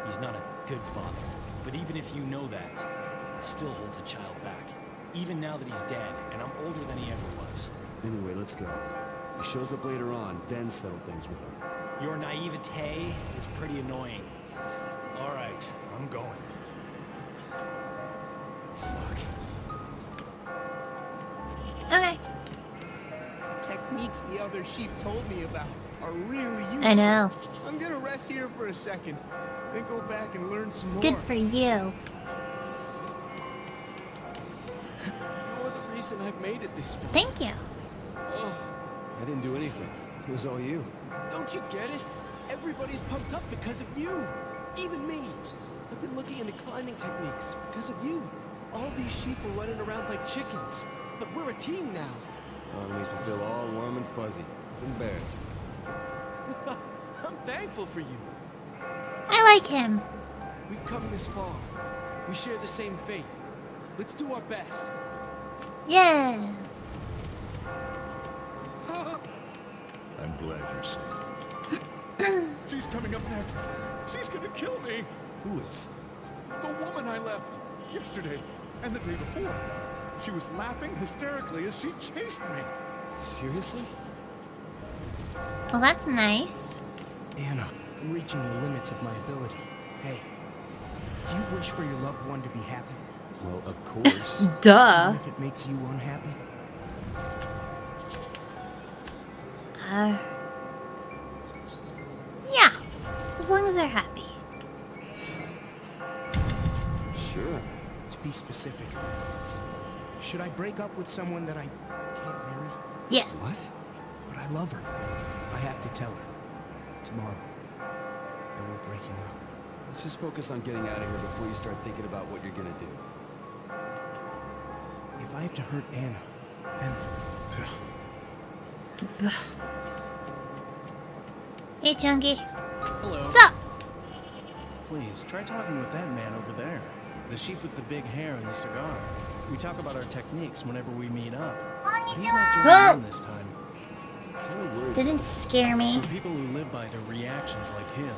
He's not a good father. But even if you know that, it still holds a child back. Even now that he's dead, and I'm older than he ever was. Anyway, let's go. He shows up later on, then settle things with him. Your naivete is pretty annoying. All right, I'm going. Fuck. Okay. Techniques the other sheep told me about are really useful. I know. I'm gonna rest here for a second, then go back and learn some more. Good for you. You're the reason I've made it this far. Thank you. Oh, I didn't do anything. It was all you. don't you get it? Everybody's pumped up because of you. Even me. I've been looking into climbing techniques because of you. All these sheep are running around like chickens. But we're a team now. Oh, it makes me feel all warm and fuzzy. It's embarrassing. I'm thankful for you. I like him. We've come this far. We share the same fate. Let's do our best. Yeah. I'm glad you're safe. She's coming up next. She's gonna kill me. Who is? The woman I left yesterday and the day before. She was laughing hysterically as she chased me. Seriously? Well, that's nice. Anna, I'm reaching the limits of my ability. Hey, do you wish for your loved one to be happy? Well, of course. Duh. Even if it makes you unhappy? Yeah. As long as they're happy. Sure. To be specific, should I break up with someone that I can't marry? Yes. What? But I love her. I have to tell her. Tomorrow. That we're breaking up. Let's just focus on getting out of here before you start thinking about what you're gonna do. If I have to hurt Anna, then... Hey, Chunky. Hello. What's up? Please, try talking with that man over there. The sheep with the big hair and the cigar. We talk about our techniques whenever we meet up. He's not joining in this time. Didn't scare me. For people who live by their reactions like him,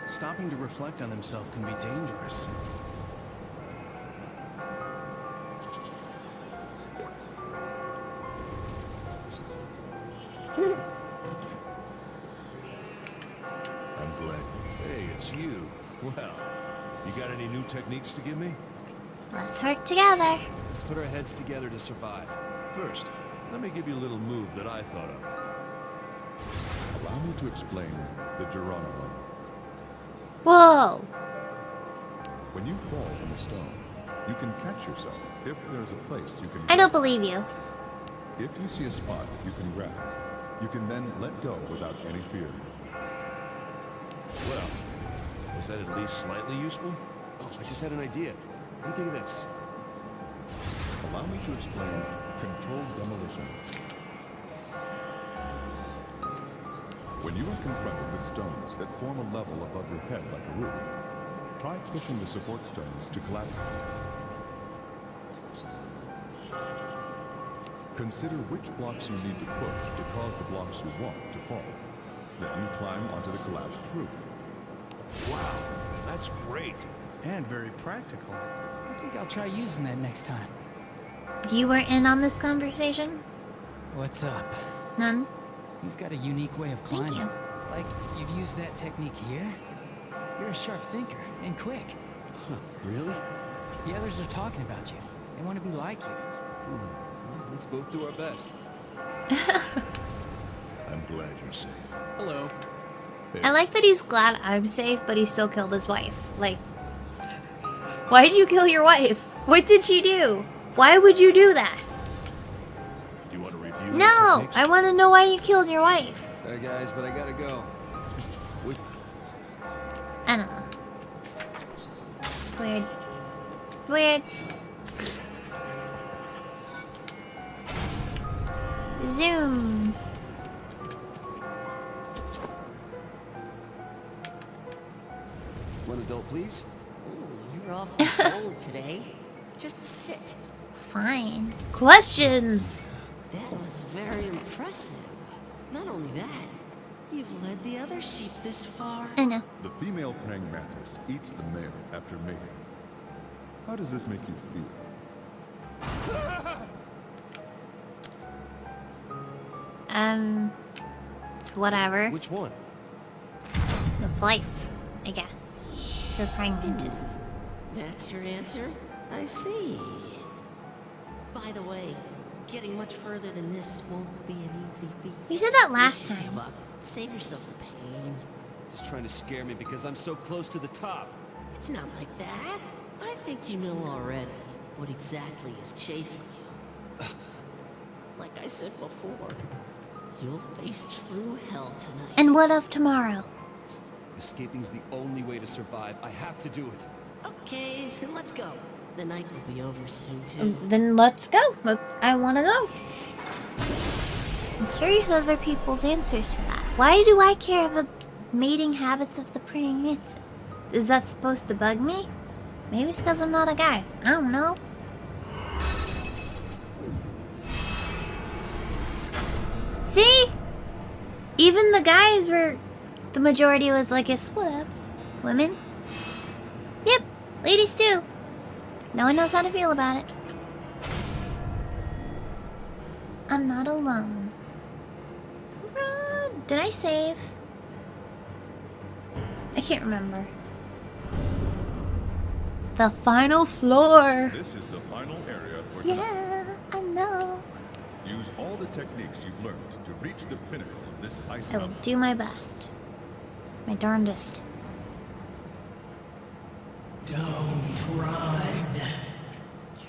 stopping to reflect on himself can be dangerous. I'm glad. Hey, it's you. Well, you got any new techniques to give me? Let's work together. Let's put our heads together to survive. First, let me give you a little move that I thought of. Allow me to explain the Geronimo. Whoa. When you fall from a stone, you can catch yourself if there's a place you can I don't believe you. If you see a spot you can grab, you can then let go without any fear. Well, was that at least slightly useful? Oh, I just had an idea. What do you think of this? Allow me to explain controlled demolition. When you are confronted with stones that form a level above your head like a roof, try pushing the support stones to collapse them. Consider which blocks you need to push to cause the blocks you want to fall. Then climb onto the collapsed roof. Wow, that's great. And very practical. I think I'll try using that next time. You were in on this conversation? What's up? None. You've got a unique way of Thank climbing. you. Like, you'd use that technique here? You're a sharp thinker, and quick. Huh, really? The others are talking about you. They want to be like you. Well, let's both do our best. I'm glad you're safe. Hello. I like that he's glad I'm safe, but he still killed his wife. Like, why did you kill your wife? What did she do? Why would you do that? You want to review? No! I want to know why you killed your wife. Sorry, guys, but I gotta go. I don't know. It's weird. Weird. Zoom. One adult, please. Ooh, you're awfully bold today. Just sit. Fine. Questions. That was very impressive. Not only that, you've led the other sheep this far. I know. The female praying mantis eats the male after mating. How does this make you feel? It's whatever. Which one? It's life, I guess. For praying mantis. That's your answer? I see. By the way, getting much further than this won't be an easy feat. You said that last Just give time. up. Save yourself the pain. Just trying to scare me because I'm so close to the top. It's not like that. I think you know already what exactly is chasing you. Like I said before, you'll face true hell tonight. And what of tomorrow? Escaping's the only way to survive. I have to do it. Okay, then let's go. The night will be over soon, too. Then let's go. I want to go. I'm curious other people's answers to that. Why do I care Mating habits of the praying mantis. Is that supposed to bug me? Maybe it's because I'm not a guy. I don't know. See? Even the guys were... The majority was like, it's whatevs. Women? Yep. Ladies too. No one knows how to feel about it. I'm not alone. Did I save? I can't remember. The final floor. This is the final area for Yeah, tonight. I know. Use all the techniques you've learned to reach the pinnacle of this ice I will mountain. do my best. My darndest. Don't run.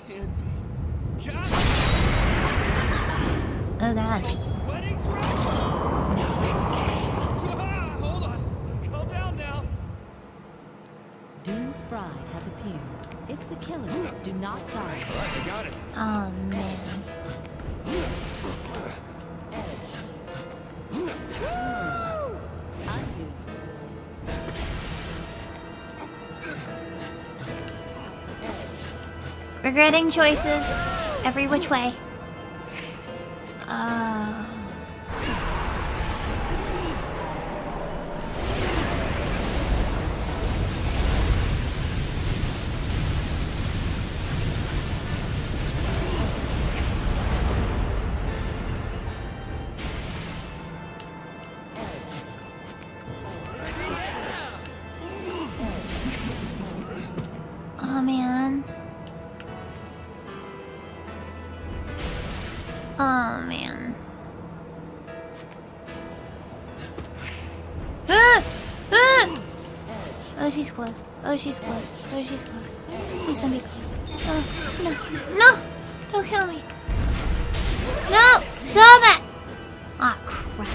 Can't be. Cat! Oh god. Wedding dress! Ah, hold on. Calm down now. Doom's bride has appeared. It's the killer. Do not die. All right, I got it. Oh man. Undo. Regretting choices every which way. Oh man. Oh man. Ah! Ah! Oh, she's close. Oh, she's close. Oh, she's close. Please don't be close. Oh, no. No! Don't kill me. No! Stop it! Ah, crap.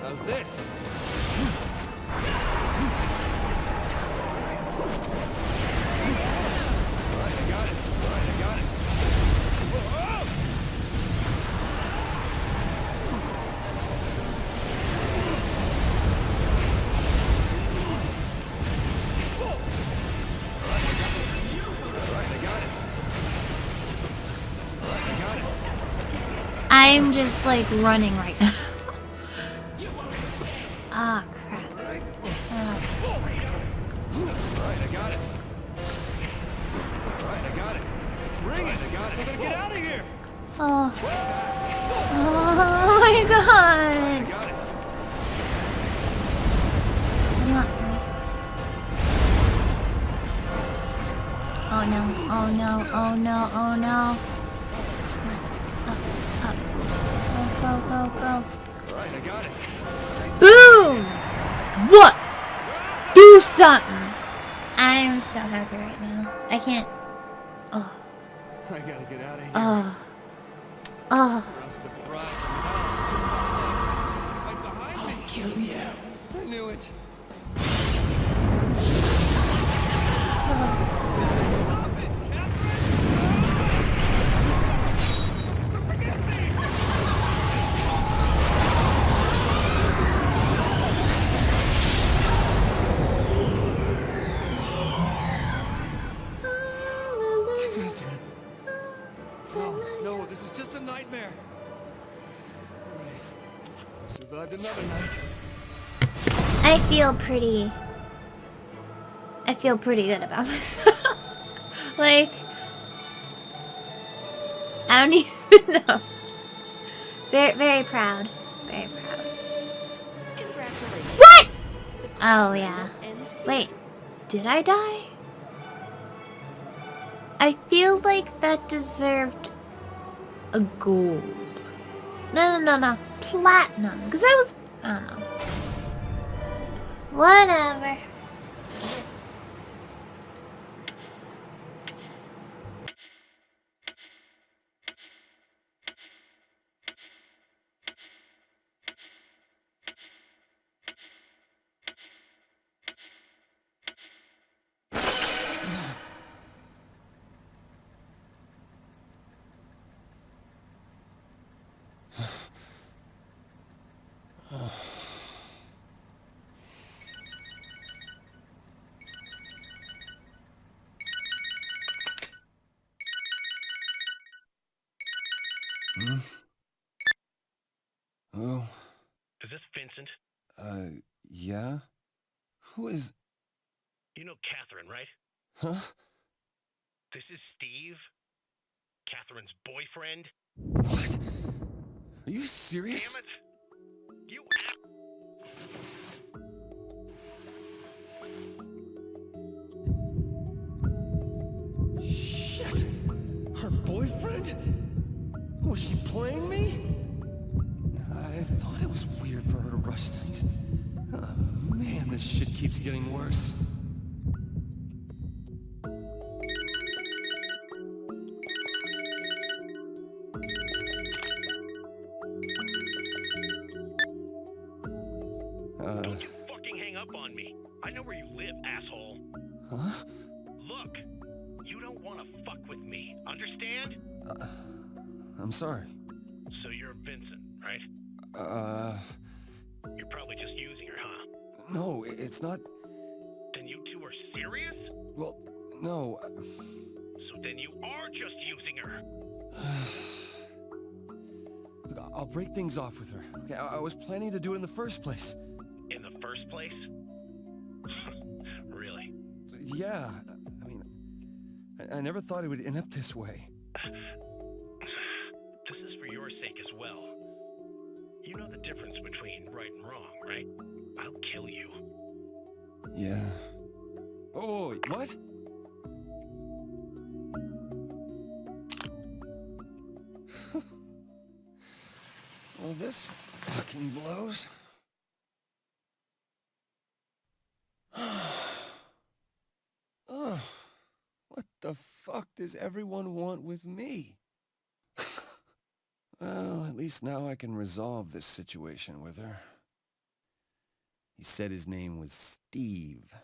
How's this? I'm just like running right now. Ah, crap. Ah. Alright, I got it. Alright, I got it. It's ringing. I got it. We're gonna get out of here. Oh. Oh my god. I got it. What do you want from me? Oh no, oh no, oh no, oh no. Come on. Up, up. Go, go, go, go. Alright, I got it. Boom! What? Do something! I'm so happy right now. I can't. Oh. I gotta get out of here. Oh. Oh. Or else the bride right behind me. I'll kill you. I knew it. No, this is just a nightmare. All right. Survived another night. I feel pretty good about myself. Like, I don't even know. Very, very proud. Very proud. Congratulations. What? Oh, yeah. Wait, did I die? I feel like that deserved a gold. No. Platinum. Because that was... I don't know. Whatever. Hello? Is this Vincent? Yeah? Who is... You know Catherine, right? Huh? This is Steve, Catherine's boyfriend. What? Are you serious? Damn it! You Shit! Her boyfriend? Was she playing me? I thought it was weird for her to rush things. Oh, man, this shit keeps getting worse. Don't you fucking hang up on me. I know where you live, asshole. Huh? Look, you don't want to fuck with me, understand? I'm sorry. So you're Vincent, right? You're probably just using her, huh? No, it's not... Then you two are serious? Well, no. So then you are just using her. Look, I'll break things off with her. Okay, I was planning to do it in the first place. In the first place? Really? Yeah, I mean, I never thought it would end up this way. This is for your sake as well. You know the difference between right and wrong, right? I'll kill you. Yeah. Oh, wait, what? Well, this fucking blows. Oh, what the fuck does everyone want with me? Well, at least now I can resolve this situation with her. He said his name was Steve.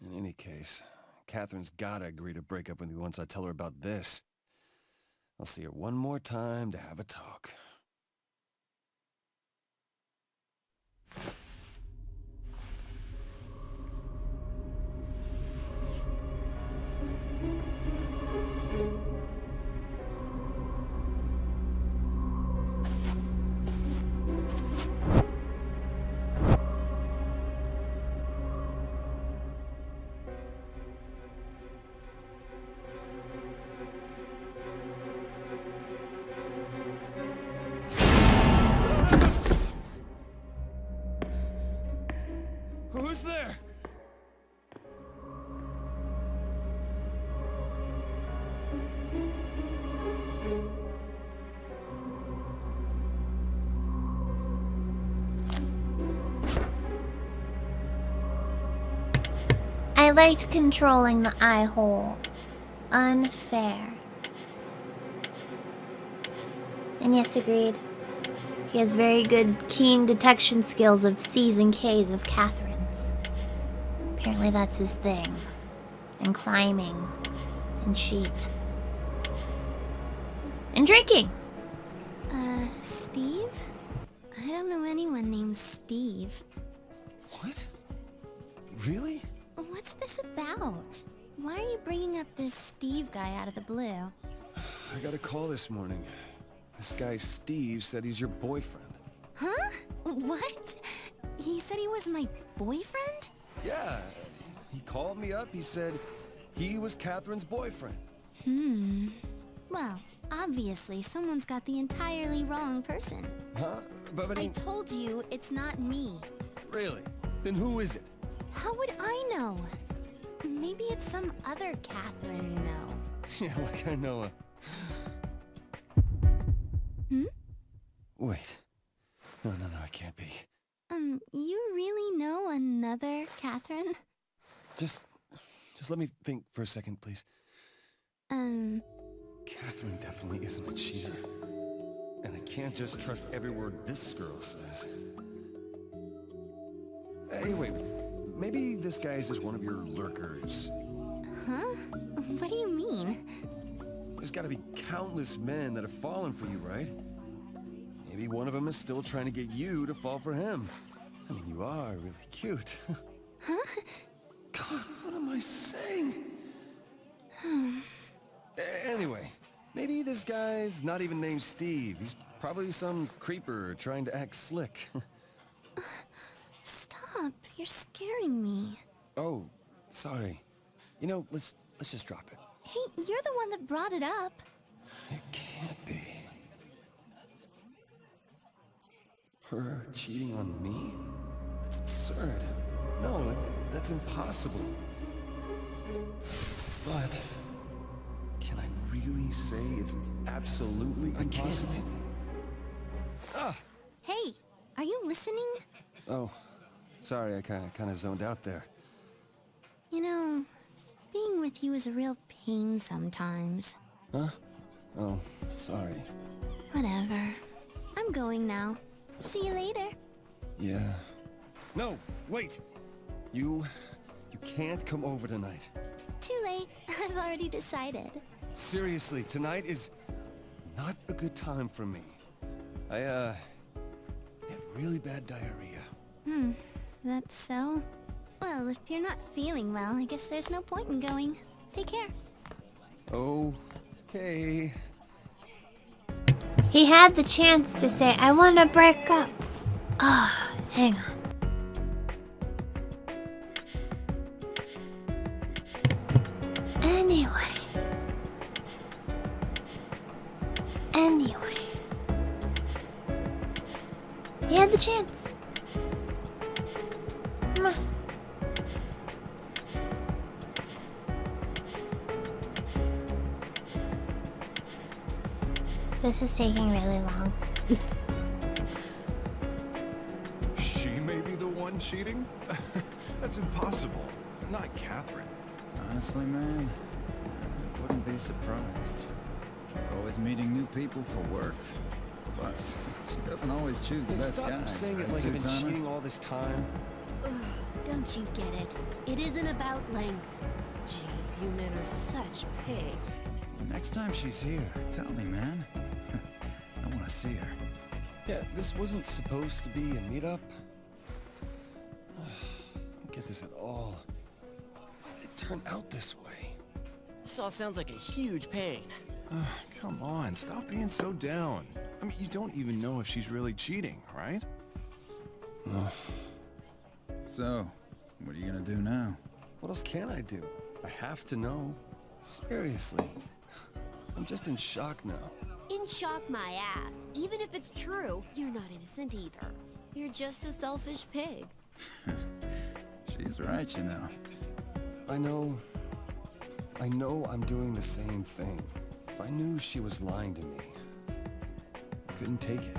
In any case, Catherine's gotta agree to break up with me once I tell her about this. I'll see her one more time to have a talk. Who's there? I liked controlling the eye hole. Unfair. And yes, agreed. He has very good, keen detection skills of C's and K's of Catherine's. Apparently that's his thing. And climbing. And sheep. And drinking! Steve? I don't know anyone named Steve. What? Really? What's this about? Why are you bringing up this Steve guy out of the blue? I got a call this morning. This guy Steve said he's your boyfriend. Huh? What? He said he was my boyfriend? Yeah. He called me up. He said he was Catherine's boyfriend. Well, obviously someone's got the entirely wrong person. Huh? But I told you it's not me. Really? Then who is it? How would I know? Maybe it's some other Catherine you know. Yeah, like I know a... Wait. No, it can't be. You really know another Catherine? Just let me think for a second, please. Catherine definitely isn't a cheater. And I can't just trust every word this girl says. Hey, wait. Maybe this guy is just one of your lurkers. Huh? What do you mean? There's gotta be countless men that have fallen for you, right? Maybe one of them is still trying to get you to fall for him. I mean, you are really cute. Huh? God, what am I saying? Anyway, Maybe this guy's not even named Steve. He's probably some creeper trying to act slick. Stop, you're scaring me. Oh, sorry. You know, let's just drop it. Hey, you're the one that brought it up. It can't be. Her cheating on me? That's absurd. No, that's impossible. But can I really say it's absolutely impossible? Ah! Hey, are you listening? Oh, sorry, I kind of zoned out there. You know, being with you is a real pain sometimes. Huh? Oh, sorry. Whatever. I'm going now. See you later. Yeah. No, wait! You can't come over tonight. Too late. I've already decided. Seriously, tonight is not a good time for me. I have really bad diarrhea. That's so? Well, if you're not feeling well, I guess there's no point in going. Take care. Okay. He had the chance to say, I want to break up. Ah, hang on. Anyway. He had the chance. Come on. This is taking really long. She may be the one cheating? That's impossible. Not Catherine. Honestly, man, I wouldn't be surprised. Always meeting new people for work. Plus, she doesn't always choose the best Stop guys. saying it right, like you've been two-timer? cheating all this time. Ugh, don't you get it? It isn't about length. Jeez, you men are such pigs. Next time she's here, tell me, man. I want to see her. Yeah, this wasn't supposed to be a meetup. I don't get this at all. Why did it turn out this way? This all sounds like a huge pain. Come on, stop being so down. I mean, you don't even know if she's really cheating, right? So, what are you gonna do now? What else can I do? I have to know. Seriously. I'm just in shock now. In shock my ass. Even if it's true, you're not innocent either. You're just a selfish pig. She's right, you know. I know I'm doing the same thing. If I knew she was lying to me, I couldn't take it.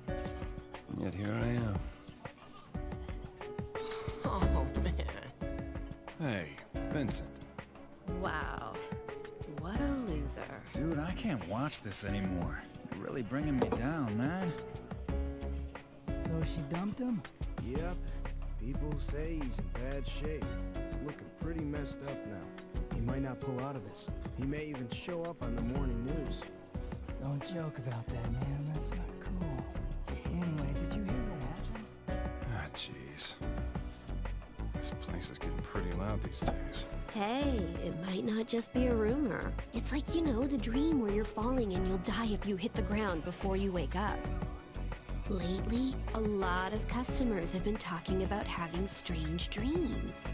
And yet here I am. Oh, man. Hey, Vincent. Wow. What a loser. Dude, I can't watch this anymore. You're really bringing me down, man. So she dumped him? Yep. People say he's in bad shape. He's looking pretty messed up now. He might not pull out of this. He may even show up on the morning news. Don't joke about that, man. That's not cool. Anyway, did you hear what happened? Ah, jeez. This place is getting pretty loud these days. Hey, it might not just be a rumor. It's like, you know, the dream where you're falling and you'll die if you hit the ground before you wake up. Lately, a lot of customers have been talking about having strange dreams.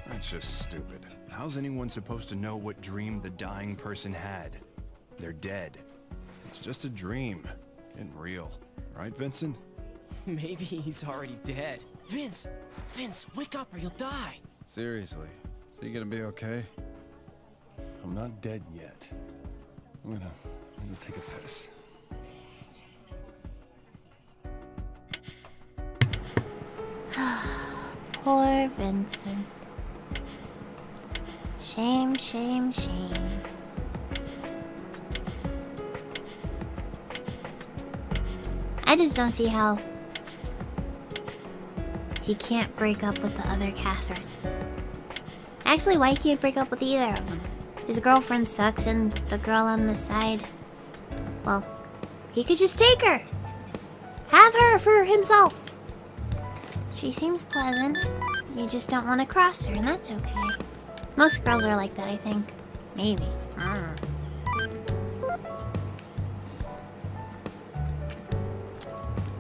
That's just stupid. How's anyone supposed to know what dream the dying person had? They're dead. It's just a dream. Getting real. Right, Vincent? Maybe he's already dead. Vince, wake up or you'll die. Seriously, is he gonna be okay? I'm not dead yet. I'm gonna take a piss. Poor Vincent. Shame, shame, shame. I just don't see how he can't break up with the other Catherine. Actually, why can't he break up with either of them? His girlfriend sucks and the girl on the side... Well, he could just take her. Have her for himself. She seems pleasant. You just don't want to cross her, and that's okay. Most girls are like that, I think. Maybe. I don't know.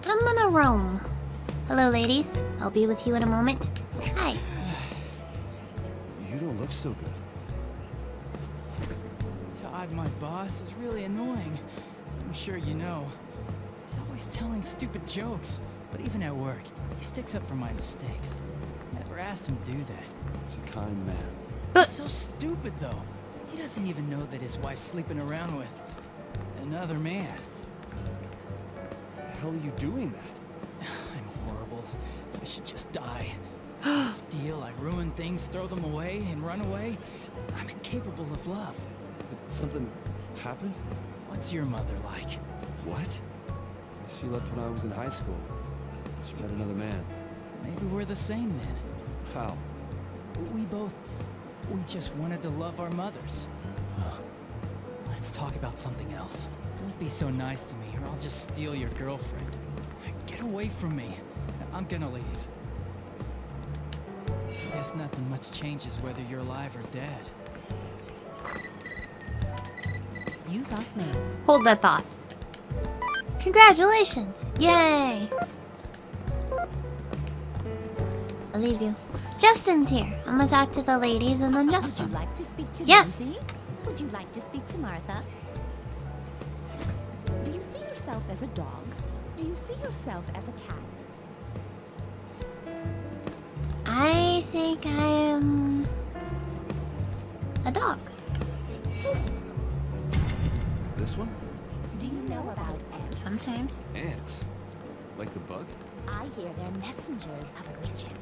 I'm gonna roam. Hello, ladies. I'll be with you in a moment. Hi. You don't look so good. Todd, my boss, is really annoying. As I'm sure you know. He's always telling stupid jokes. But even at work, he sticks up for my mistakes. Never asked him to do that. He's a kind man. It's so stupid, though. He doesn't even know that his wife's sleeping around with another man. The hell are you doing that? I'm horrible. I should just die. I steal, I ruin things, throw them away, and run away. I'm incapable of love. Did something happen? What's your mother like? What? She left when I was in high school. She met another man. Maybe we're the same then. How? We just wanted to love our mothers. Let's talk about something else. Don't be so nice to me, or I'll just steal your girlfriend. Get away from me. I'm gonna leave. I guess nothing much changes whether you're alive or dead. You got mail. Hold that thought. Congratulations! Yay! I'll leave you. Justin's here. I'm gonna talk to the ladies and then Justin. Would you like to speak to Yes! Lindsay? Would you like to speak to Martha? Do you see yourself as a dog? Do you see yourself as a cat? I think I am a dog. This one? Do you know about ants? Sometimes. Ants? Like the bug? I hear they're messengers of witches.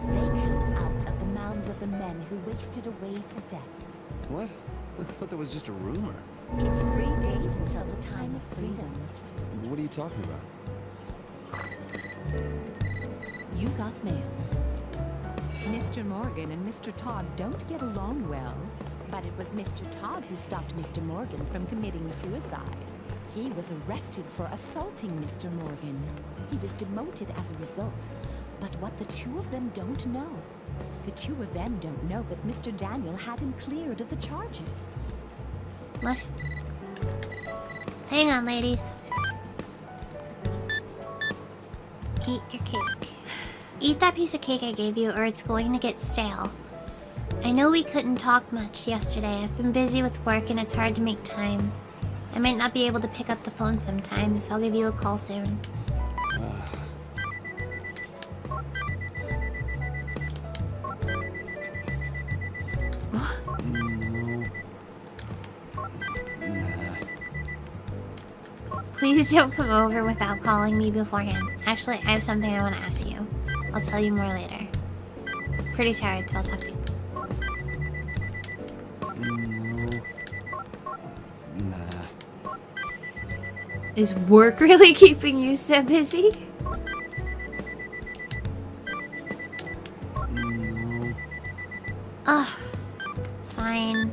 They come out of the mouths of the men who wasted away to death. What? I thought that was just a rumor. It's 3 days until the time of freedom. What are you talking about? You got mail. Mr. Morgan and Mr. Todd don't get along well, but it was Mr. Todd who stopped Mr. Morgan from committing suicide. He was arrested for assaulting Mr. Morgan. He was demoted as a result. But what the two of them don't know, the two of them don't know that Mr. Daniel had him cleared of the charges. What? Hang on, ladies. Eat your cake. Eat that piece of cake I gave you or it's going to get stale. I know we couldn't talk much yesterday. I've been busy with work and it's hard to make time. I might not be able to pick up the phone sometimes. I'll give you a call soon. Please don't come over without calling me beforehand. Actually, I have something I want to ask you. I'll tell you more later. Pretty tired, so I'll talk to you. Is work really keeping you so busy? Ugh. Fine.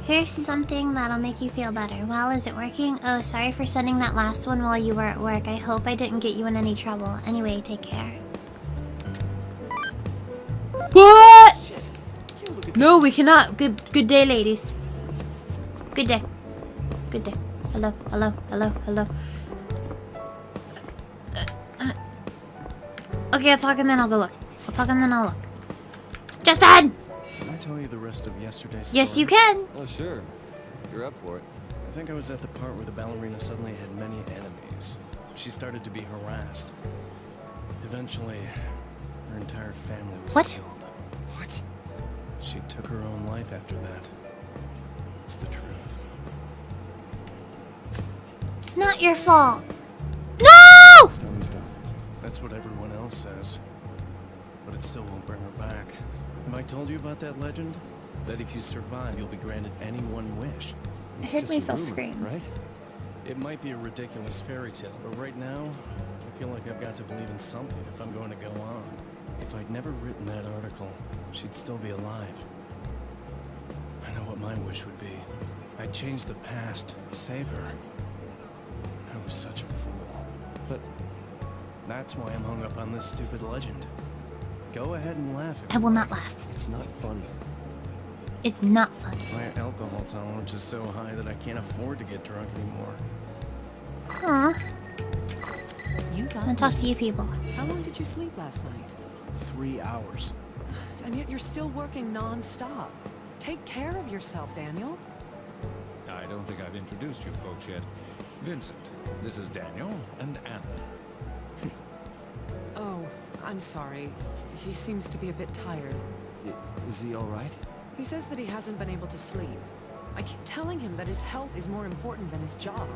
Here's something that'll make you feel better. Well, is it working? Oh, sorry for sending that last one while you were at work. I hope I didn't get you in any trouble. Anyway, take care. What? No, we cannot. Good day, ladies. Good day. Good day. Hello, hello, hello, hello. Okay, I'll talk and then I'll go look. I'll talk and then I'll look. Justin! Can I tell you the rest of yesterday's story? Yes, you can. Oh, sure. You're up for it. I think I was at the part where the ballerina suddenly had many enemies. She started to be harassed. Eventually, her entire family was killed. What? She took her own life after that. It's the truth. It's not your fault. No! It's done is done. That's what everyone else says. But it still won't bring her back. Have I told you about that legend? That if you survive, you'll be granted any one wish. I heard myself scream. Right? It might be a ridiculous fairy tale, but right now, I feel like I've got to believe in something if I'm going to go on. If I'd never written that article, she'd still be alive. I know what my wish would be. I'd change the past, save her. I was such a fool. But that's why I'm hung up on this stupid legend. Go ahead and laugh. I will not laugh. It's not funny. It's not funny. My alcohol tolerance is so high that I can't afford to get drunk anymore. Aw. You got I'm gonna talk to you people. How long did you sleep last night? 3 hours. And yet you're still working non-stop. Take care of yourself, Daniel. I don't think I've introduced you folks yet. Vincent, this is Daniel and Anna. Oh, I'm sorry. He seems to be a bit tired. Is he all right? He says that he hasn't been able to sleep. I keep telling him that his health is more important than his job.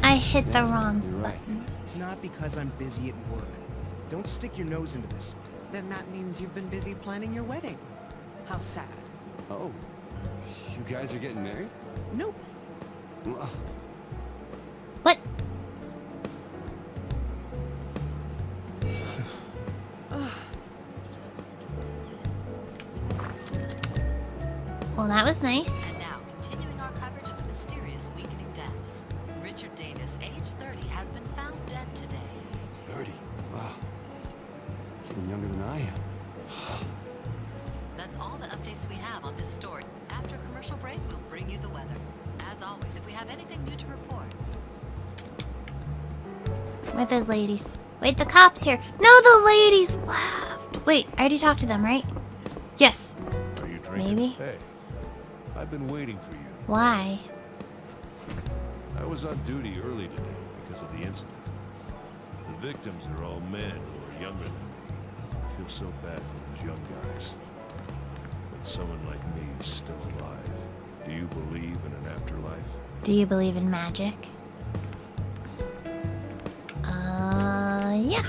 I hit the wrong button. It's not because I'm busy at work. Don't stick your nose into this. Then that means you've been busy planning your wedding. How sad. Oh, you guys are getting married? Nope. What? Well, that was nice. And now, continuing our coverage of the mysterious weakening deaths. Richard Davis, age 30, has been found dead today. 30? Wow. That's even younger than I am. That's all the updates we have on this story. After a commercial break, we'll bring you the weather. As always, if we have anything new to report. Where'd those ladies? Wait, the cop's here. No, the ladies left. Wait, I already talked to them, right? Yes. Are you drinking? Maybe. Hey, I've been waiting for you. Why? I was on duty early today because of the incident. The victims are all men who are younger than me. I feel so bad for those young guys. But someone like me is still alive. Do you believe in an afterlife? Do you believe in magic? Yeah.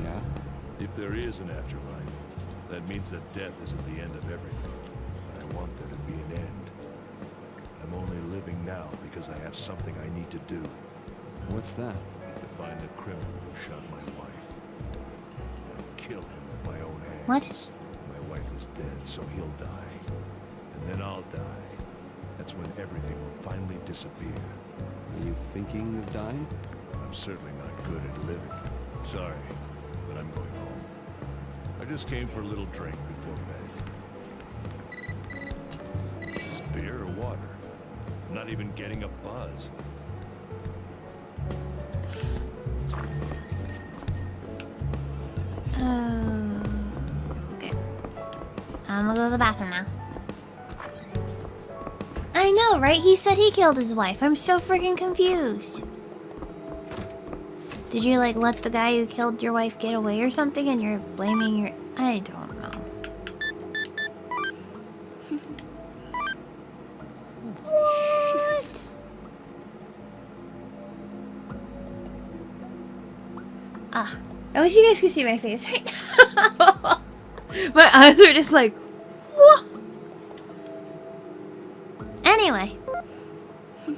Yeah? If there is an afterlife, that means that death isn't the end of everything. But I want there to be an end. I'm only living now because I have something I need to do. What's that? To find the criminal who shot my wife. And kill him with my own hands. What? My wife is dead, so he'll die. And then I'll die. That's when everything will finally disappear. Are you thinking of dying? I'm certainly not good at living. Sorry, but I'm going home. I just came for a little drink before bed. Is beer or water? I'm not even getting a buzz. Okay. I'm gonna go to the bathroom now. I know, right? He said he killed his wife. I'm so freaking confused. Did you, like, let the guy who killed your wife get away or something and you're blaming your... I don't know. What? Ah, I wish you guys could see my face right now. My eyes are just like, what? Anyway,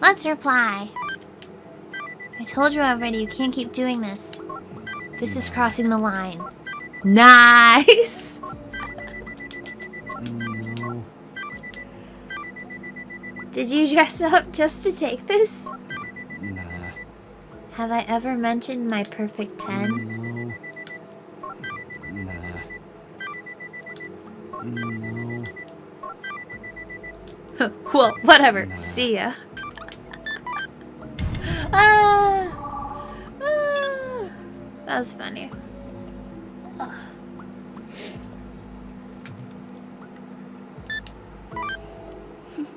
let's reply. I told you already, you can't keep doing this. This is crossing the line. Nice! No. Did you dress up just to take this? Nah. Have I ever mentioned my perfect 10? No. Nah. No. Well, whatever. See ya. That was funny. Ugh.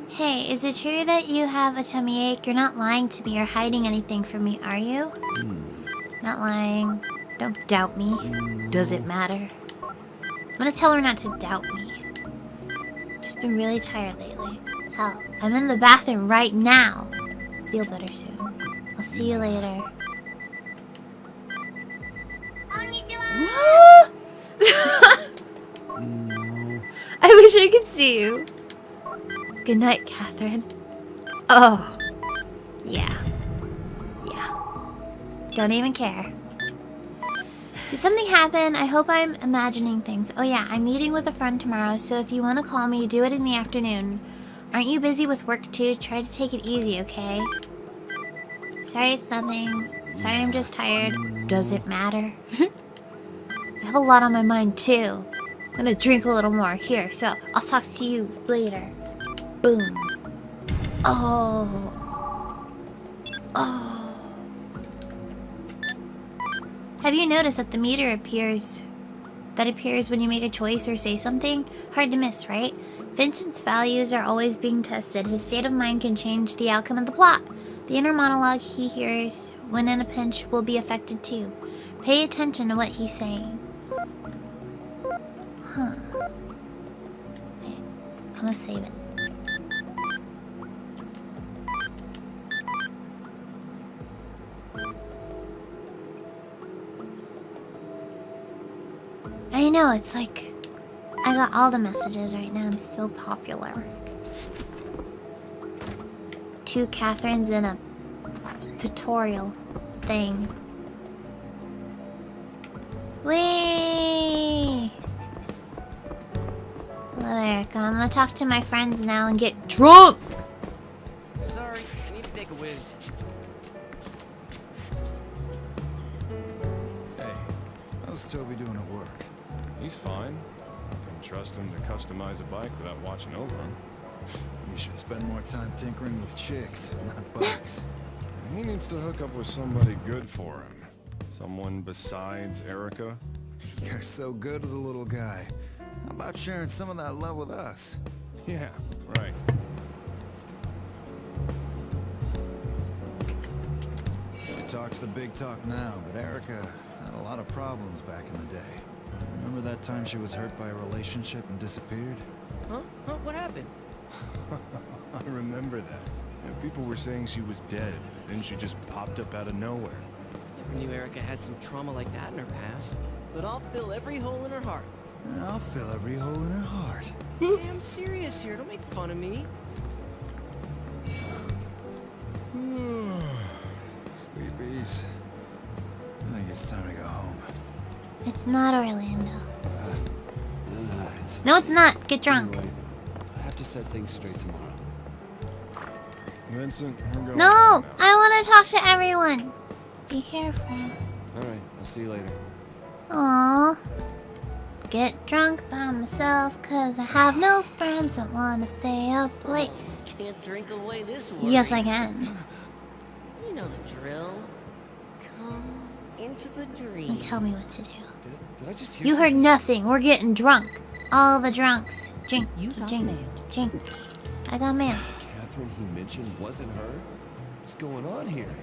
Hey, is it true that you have a tummy ache? You're not lying to me or hiding anything from me, are you? Not lying. Don't doubt me. Does it matter? I'm gonna tell her not to doubt me. Just been really tired lately. Hell, I'm in the bathroom right now. Feel better soon. I'll see you later. I wish I could see you. Good night, Catherine. Oh. Yeah. Yeah. Don't even care. Did something happen? I hope I'm imagining things. Oh yeah, I'm meeting with a friend tomorrow, so if you want to call me, do it in the afternoon. Aren't you busy with work too? Try to take it easy, okay? Sorry, it's nothing. Sorry, I'm just tired. Does it matter? I have a lot on my mind too. I'm gonna drink a little more. Here, so I'll talk to you later. Boom. Oh. Oh. Have you noticed that the meter appears when you make a choice or say something? Hard to miss, right? Vincent's values are always being tested. His state of mind can change the outcome of the plot. The inner monologue he hears when in a pinch will be affected too. Pay attention to what he's saying. Huh. Wait, I'm gonna save it. I know, it's like I got all the messages right now. I'm so popular. 2 Catherines in a tutorial thing. Whee! Hello, Erica. I'm gonna talk to my friends now and get drunk! Sorry, I need to take a whiz. Hey, how's Toby doing at work? He's fine. Can trust him to customize a bike without watching over him. You should spend more time tinkering with chicks, not bikes. He needs to hook up with somebody good for him. Someone besides Erica. You're so good with the little guy. How about sharing some of that love with us? Yeah, right. She talks the big talk now, but Erica had a lot of problems back in the day. Remember that time she was hurt by a relationship and disappeared? Huh? What happened? I remember that. People were saying she was dead, but then she just popped up out of nowhere. Never knew Erica had some trauma like that in her past. But I'll fill every hole in her heart. I'll fill every hole in her heart. Hey, I'm serious here. Don't make fun of me. Sleepies. I think it's time to go home. It's not Orlando. No, it's not. Get drunk. Anyway, I have to set things straight tomorrow. Vincent, I'm going No! home now. I want to talk to everyone. Be careful. Alright, I'll see you later. Aww. Get drunk by myself, cause I have no friends that want to stay up late. Can't drink away this worry. Yes, I can. You know the drill. Come into the dream. And tell me what to do. Did I just hear You heard something? nothing. We're getting drunk. All the drunks. Drink, You got drink, mail. drink. I got mail. Catherine he mentioned wasn't her? What's going on here?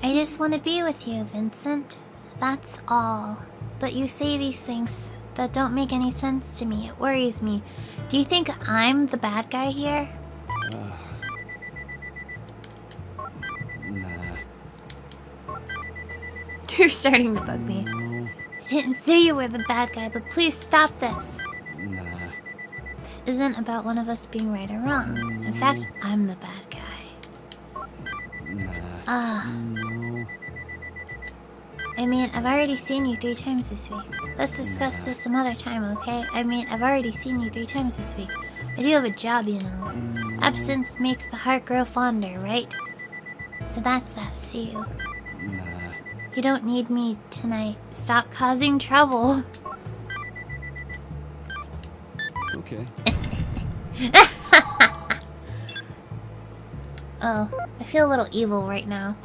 I just want to be with you, Vincent. That's all. But you say these things that don't make any sense to me. It worries me. Do you think I'm the bad guy here? Nah. You're starting to bug me. I didn't say you were the bad guy, but please stop this. Nah. This isn't about one of us being right or wrong. In fact, I'm the bad guy. Nah. No. I mean, I've already seen you 3 times this week. Let's discuss this some other time, okay? I mean, I've already seen you 3 times this week. I do have a job, you know. Absence makes the heart grow fonder, right? So that's that, see you. Nah. You don't need me tonight. Stop causing trouble. Okay. Oh, I feel a little evil right now.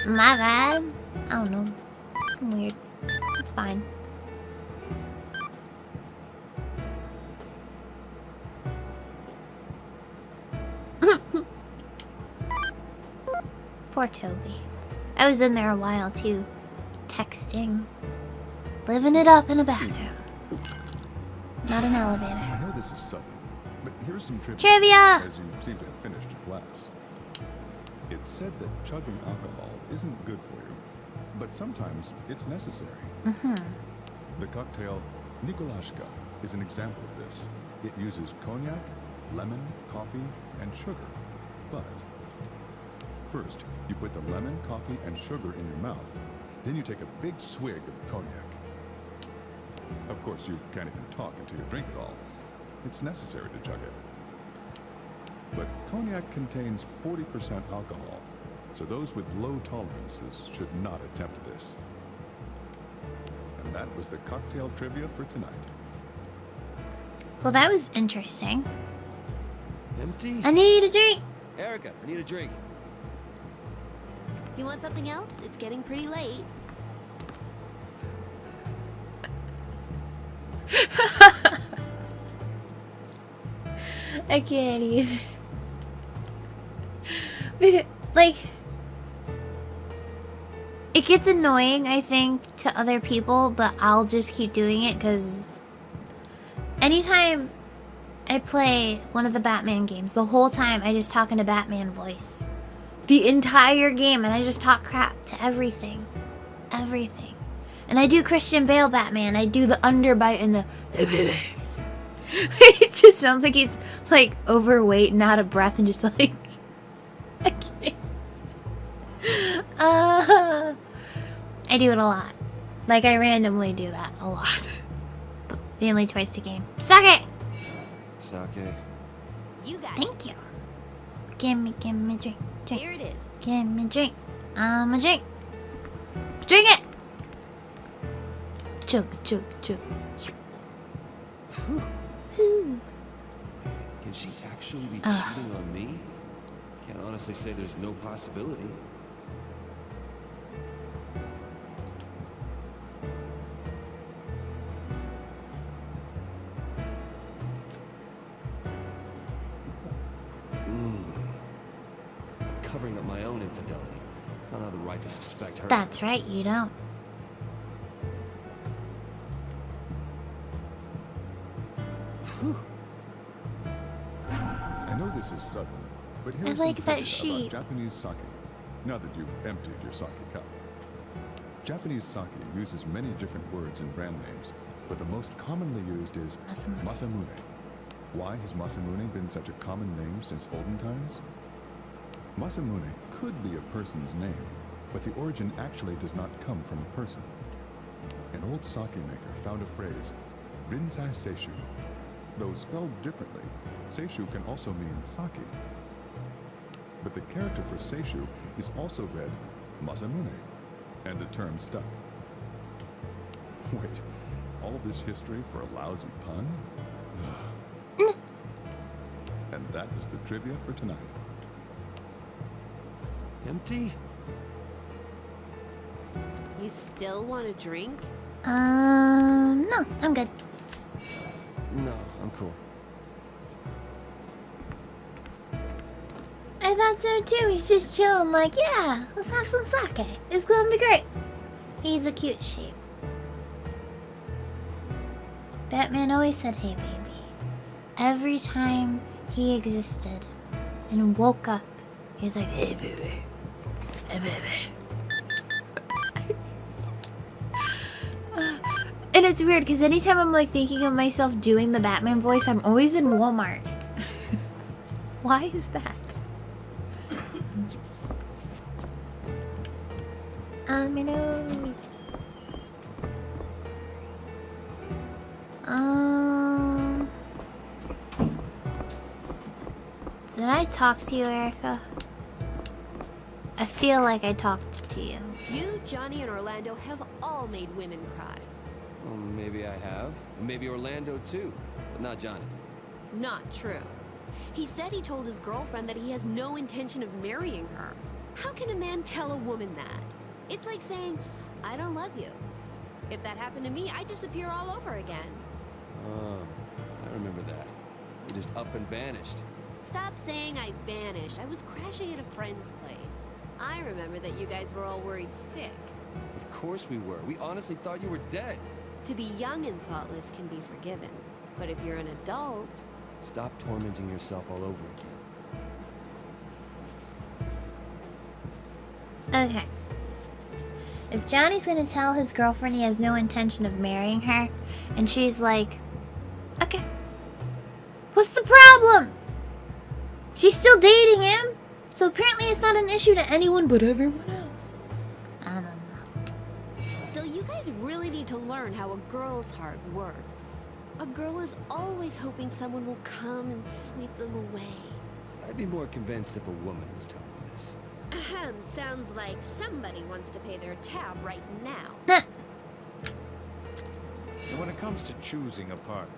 My bad. I don't know. I'm weird. It's fine. Poor Toby. I was in there a while too. Texting. Living it up in a bathroom. Not an elevator. I know this is sudden, but here's some Trivia! as you seem to have finished your class. It's said that chugging alcohol isn't good for you, but sometimes it's necessary. The cocktail Nikolashka is an example of this. It uses cognac, lemon, coffee, and sugar. But First, you put the lemon, coffee, and sugar in your mouth. Then you take a big swig of cognac. Of course, you can't even talk until you drink it all. It's necessary to chug it. But cognac contains 40% alcohol, so those with low tolerances should not attempt this. And that was the cocktail trivia for tonight. Well, that was interesting. Empty? I need a drink. Erica, I need a drink. You want something else? It's getting pretty late. I can't even. Like, it gets annoying, I think, to other people, but I'll just keep doing it because anytime I play one of the Batman games, the whole time I just talk in a Batman voice. The entire game, and I just talk crap to everything. Everything. And I do Christian Bale Batman. I do the underbite and the... It just sounds like he's, like, overweight and out of breath and just like... I can't. I do it a lot. Like, I randomly do that a lot. But mainly twice a game. Sake! Sake. You got Thank you. Give me a drink. Drink. Here it is. Give me a drink. A drink. Drink it! Chug, chug, chug. Can she actually be cheating on me? Can't honestly say there's no possibility. Covering up my own infidelity. I don't have the right to suspect her. That's right, you don't. I know this is sudden, but here's I like some that trivia sheep. about Japanese sake. Now that you've emptied your sake cup. Japanese sake uses many different words and brand names, but the most commonly used is Masamune. Why has Masamune been such a common name since olden times? Masamune could be a person's name, but the origin actually does not come from a person. An old sake maker found a phrase, Rinzai Seishu. Though spelled differently, Seishu can also mean sake. But the character for Seishu is also read Masamune, and the term stuck. Wait, all this history for a lousy pun? And that was the trivia for tonight. Empty? You still want a drink? No, I'm good. No, I'm cool. I thought so too. He's just chilling, like, yeah, let's have some sake. It's gonna be great. He's a cute sheep. Batman always said, hey, baby. Every time he existed and woke up, he was like, hey, baby. Hey, baby. And it's weird because anytime I'm like thinking of myself doing the Batman voice, I'm always in Walmart. Why is that? On my nose. Did I talk to you, Erica? I feel like I talked to you. You, Johnny, and Orlando have all made women cry. Well, maybe I have. Maybe Orlando too, but not Johnny. Not true. He said he told his girlfriend that he has no intention of marrying her. How can a man tell a woman that? It's like saying, I don't love you. If that happened to me, I'd disappear all over again. Oh, I remember that. You just up and vanished. Stop saying I vanished. I was crashing at a friend's place. I remember that you guys were all worried sick. Of course we were. We honestly thought you were dead. To be young and thoughtless can be forgiven. But if you're an adult... Stop tormenting yourself all over again. Okay. If Johnny's gonna tell his girlfriend he has no intention of marrying her, and she's like, okay, what's the problem? She's still dating him. So apparently it's not an issue to anyone but everyone else. I don't know. So you guys really need to learn how a girl's heart works. A girl is always hoping someone will come and sweep them away. I'd be more convinced if a woman was telling me this. Ahem, sounds like somebody wants to pay their tab right now. And when it comes to choosing a partner,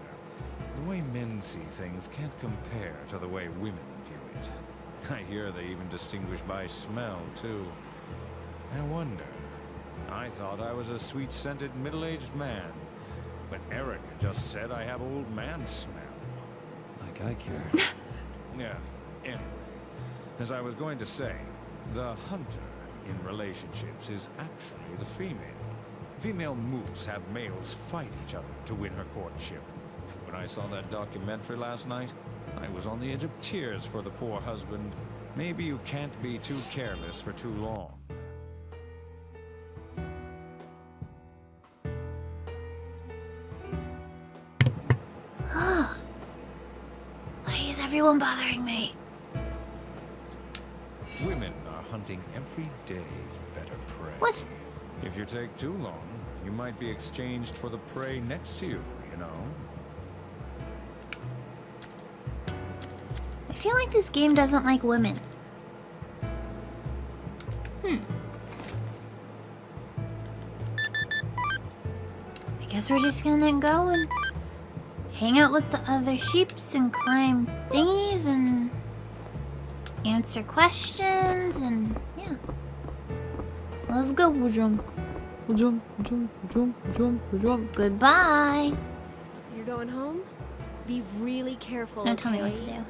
the way men see things can't compare to the way women view it. I hear they even distinguish by smell, too. I wonder. I thought I was a sweet-scented middle-aged man, but Erica just said I have old man smell. Like I care. Yeah, anyway. As I was going to say, the hunter in relationships is actually the female. Female moose have males fight each other to win her courtship. When I saw that documentary last night, I was on the edge of tears for the poor husband. Maybe you can't be too careless for too long. Why is everyone bothering me? Women are hunting every day for better prey. What? If you take too long, you might be exchanged for the prey next to you, you know? I feel like this game doesn't like women. I guess we're just gonna go and hang out with the other sheeps and climb thingies and answer questions and yeah. Let's go. We're drunk. We're drunk. We're drunk. We're drunk. We're drunk. We're drunk. Goodbye. You're going home? Be really careful, Don't tell me what to do.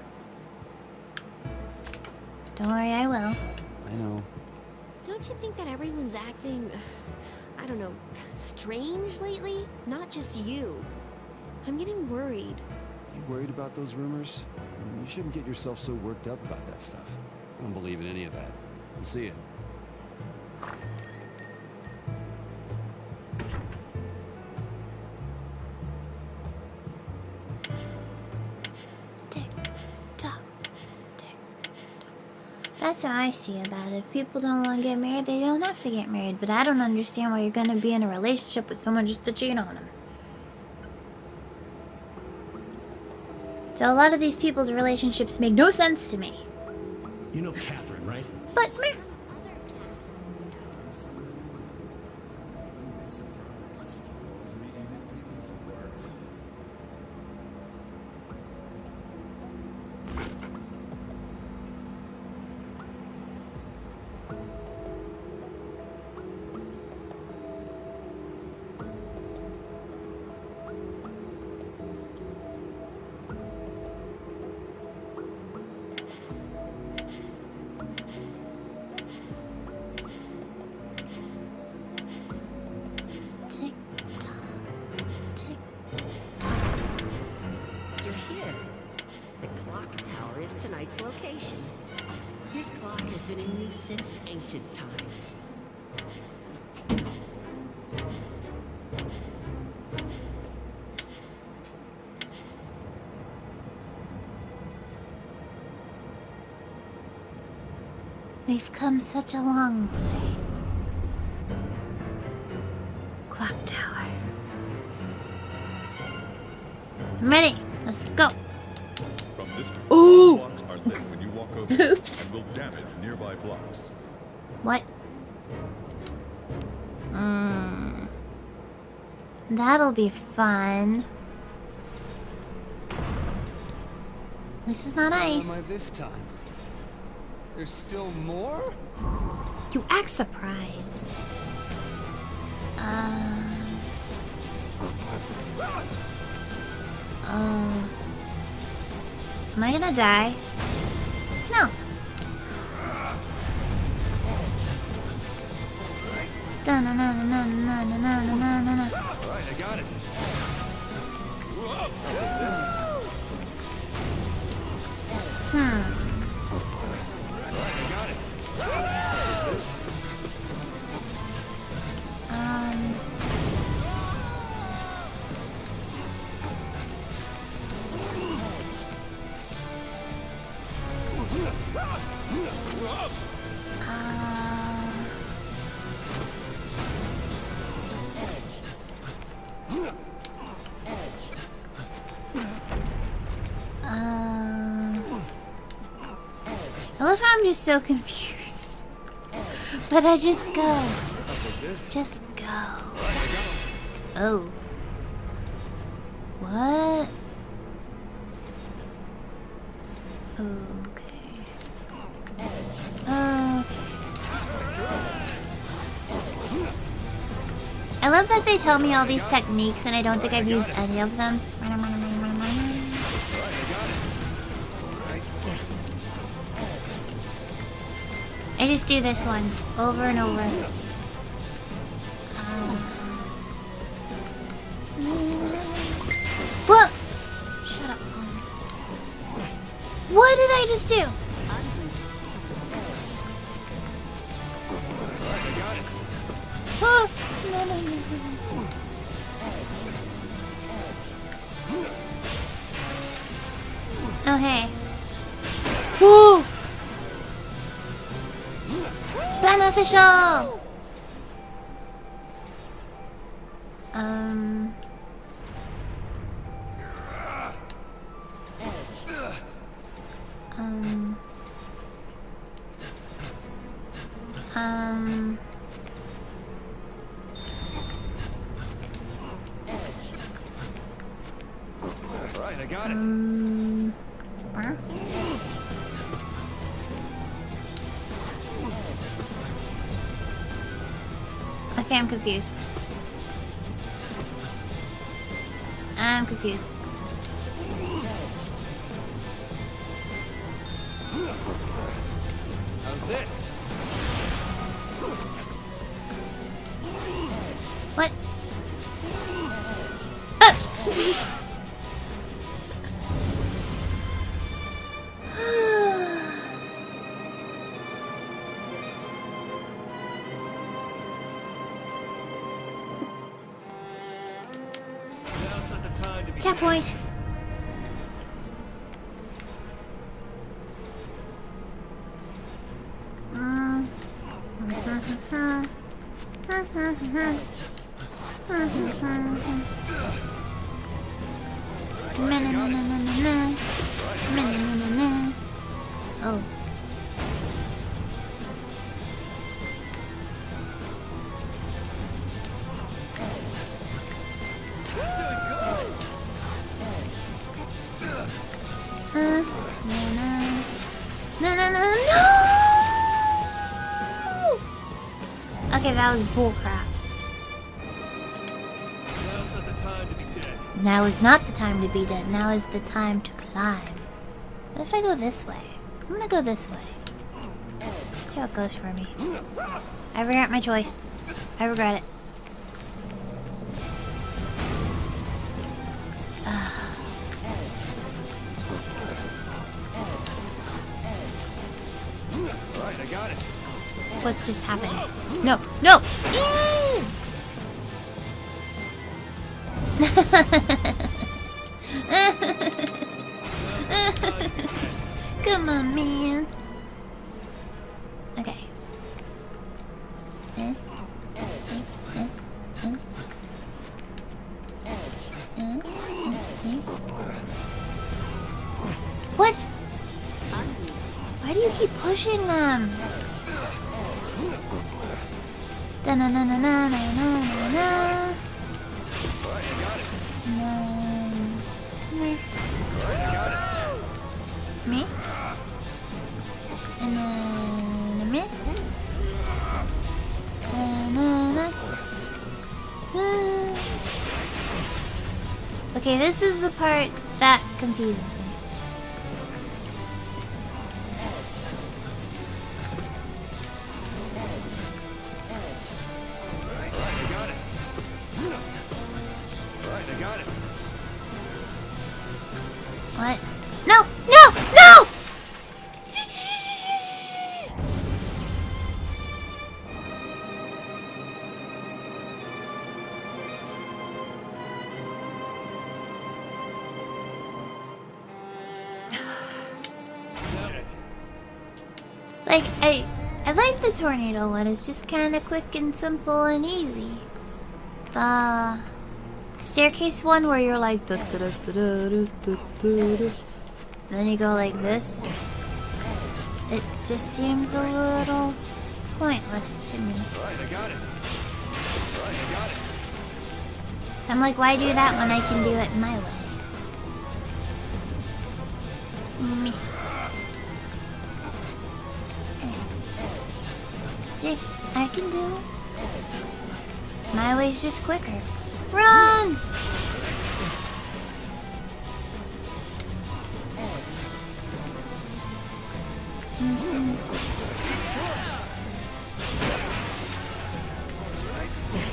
Don't worry, I will. I know. Don't you think that everyone's acting, I don't know, strange lately? Not just you. I'm getting worried. You worried about those rumors? You shouldn't get yourself so worked up about that stuff. I don't believe in any of that. I'll see you. That's how I see about it. If people don't want to get married, they don't have to get married. But I don't understand why you're gonna be in a relationship with someone just to cheat on them. So a lot of these people's relationships make no sense to me. You know Catherine, right? But You're here. The clock tower is tonight's location. This clock has been in use since ancient times. we've come such a long way. Clock tower. I'm ready. Let's go. From this Ooh. blocks are lit when you walk over Oops. and will damage nearby blocks. What? That'll be fun. This is not Where am I ice. this time? There's still more? You act surprised. Am I gonna die? No. Da na na na na na na na na na na. All right, I got it. I'm just so confused. But I just go. Just go. Oh. What? Okay. Okay. I love that they tell me all these techniques and I don't think I've used any of them. I just do this one over and over. What? Shut up, phone. What did I just do? Oh, no, no, no, no. Oh, hey. Whoa! Beneficial! Right, I got it. Huh? Okay, I'm confused. I'm confused. How's this? What? Checkpoint. Oh. No! Okay, that was bullcrap. Now is not the time to be dead. Now is the time to climb. What if I go this way? I'm gonna go this way. See how it goes for me. I regret my choice. I regret it. Right, I got it. What just happened? No, no! Come on, man. Okay. What? Why do you keep pushing them? Da na na na na na na na. Me? And then me? Okay, this is the part that confuses me. What? No! No! No! Like, I like the tornado one. It's just kind of quick and simple and easy. The staircase one where you're like then you go like this it just seems a little pointless to me. Right, I got it. Right, I got it. So I'm like, why do that when I can do it my way? Me. See, I can do it. My way's just quicker. Run!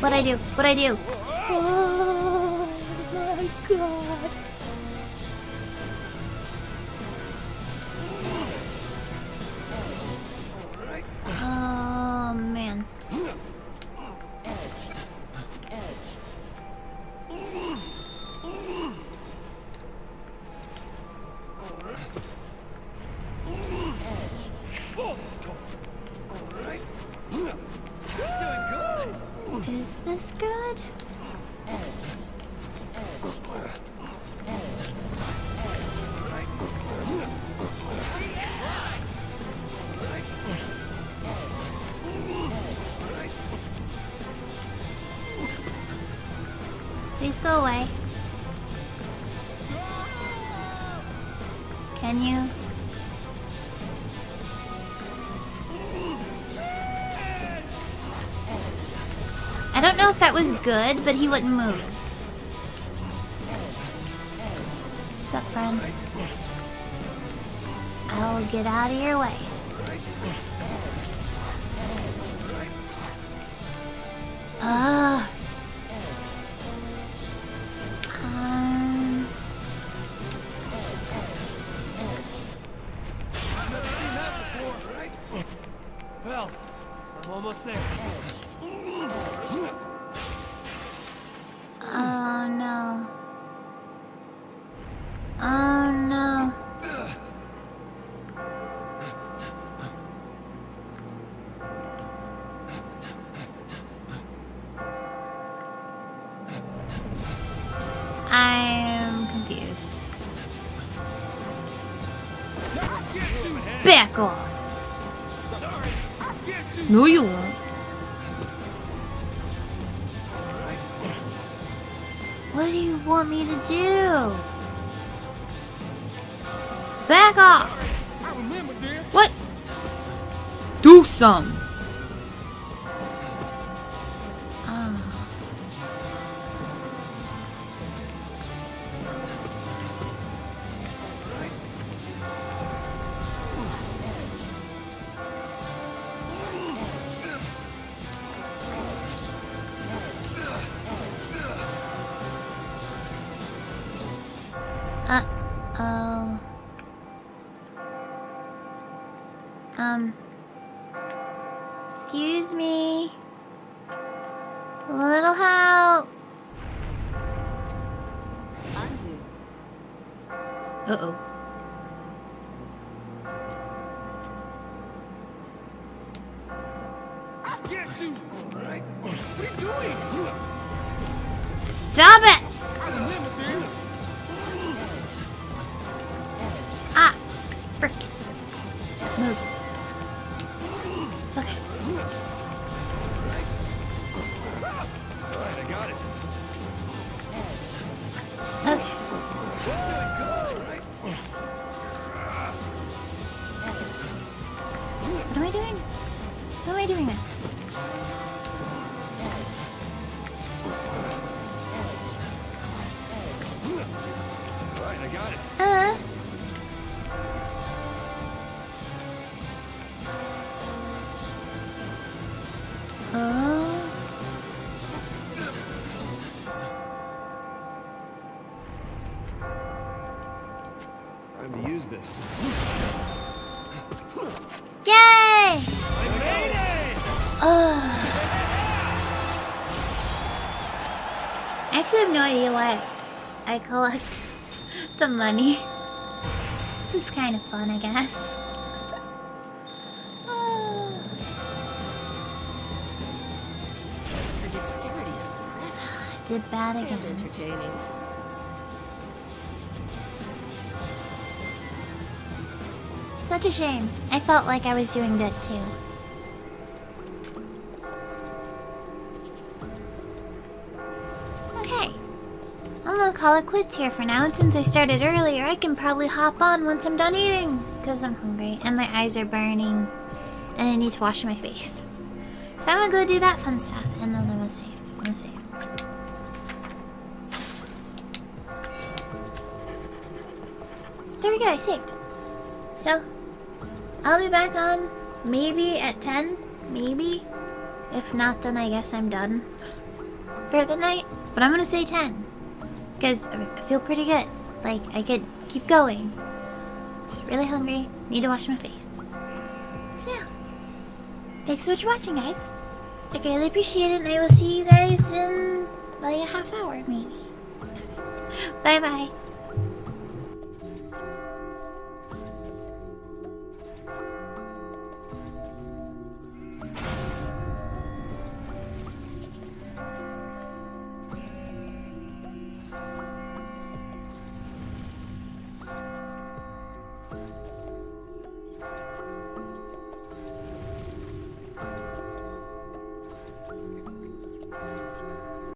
What'd I do? What'd I do? Oh my god. Oh man. Is this good? Please go away. Can you? I don't know if that was good, but he wouldn't move. What's up, friend? I'll get out of your way. Ugh. Well, I'm almost there. Oh no. Oh no. I'm confused. Back off. No, you won't. What do you want me to do? Back off! What? Do some. Uh-oh. Excuse me. A little help. Undo. Uh-oh. I'll get you! Alright? What are you doing? Stop it! Ah! Frickin'. Move. Okay. Alright, I got it. Okay. What am I doing? How am I doing that? Alright, I got it. Time to use this. Yay! I made it! I actually have no idea why I collect the money. This is kind of fun, I guess. Her dexterity is impressive. Did bad again. And entertaining. Such a shame. I felt like I was doing good too. Okay. I'm gonna call it quits here for now, and since I started earlier, I can probably hop on once I'm done eating. Because I'm hungry, and my eyes are burning, and I need to wash my face. So I'm gonna go do that fun stuff, and then I'm gonna save. I'm gonna save. There we go, I saved. So, I'll be back on maybe at 10, maybe. If not, then I guess I'm done for the night. But I'm gonna say 10. Because I feel pretty good. Like, I could keep going. Just really hungry. Need to wash my face. So yeah. Thanks so much for watching, guys. I greatly appreciate it, and I will see you guys in like a half hour, maybe. Bye-bye.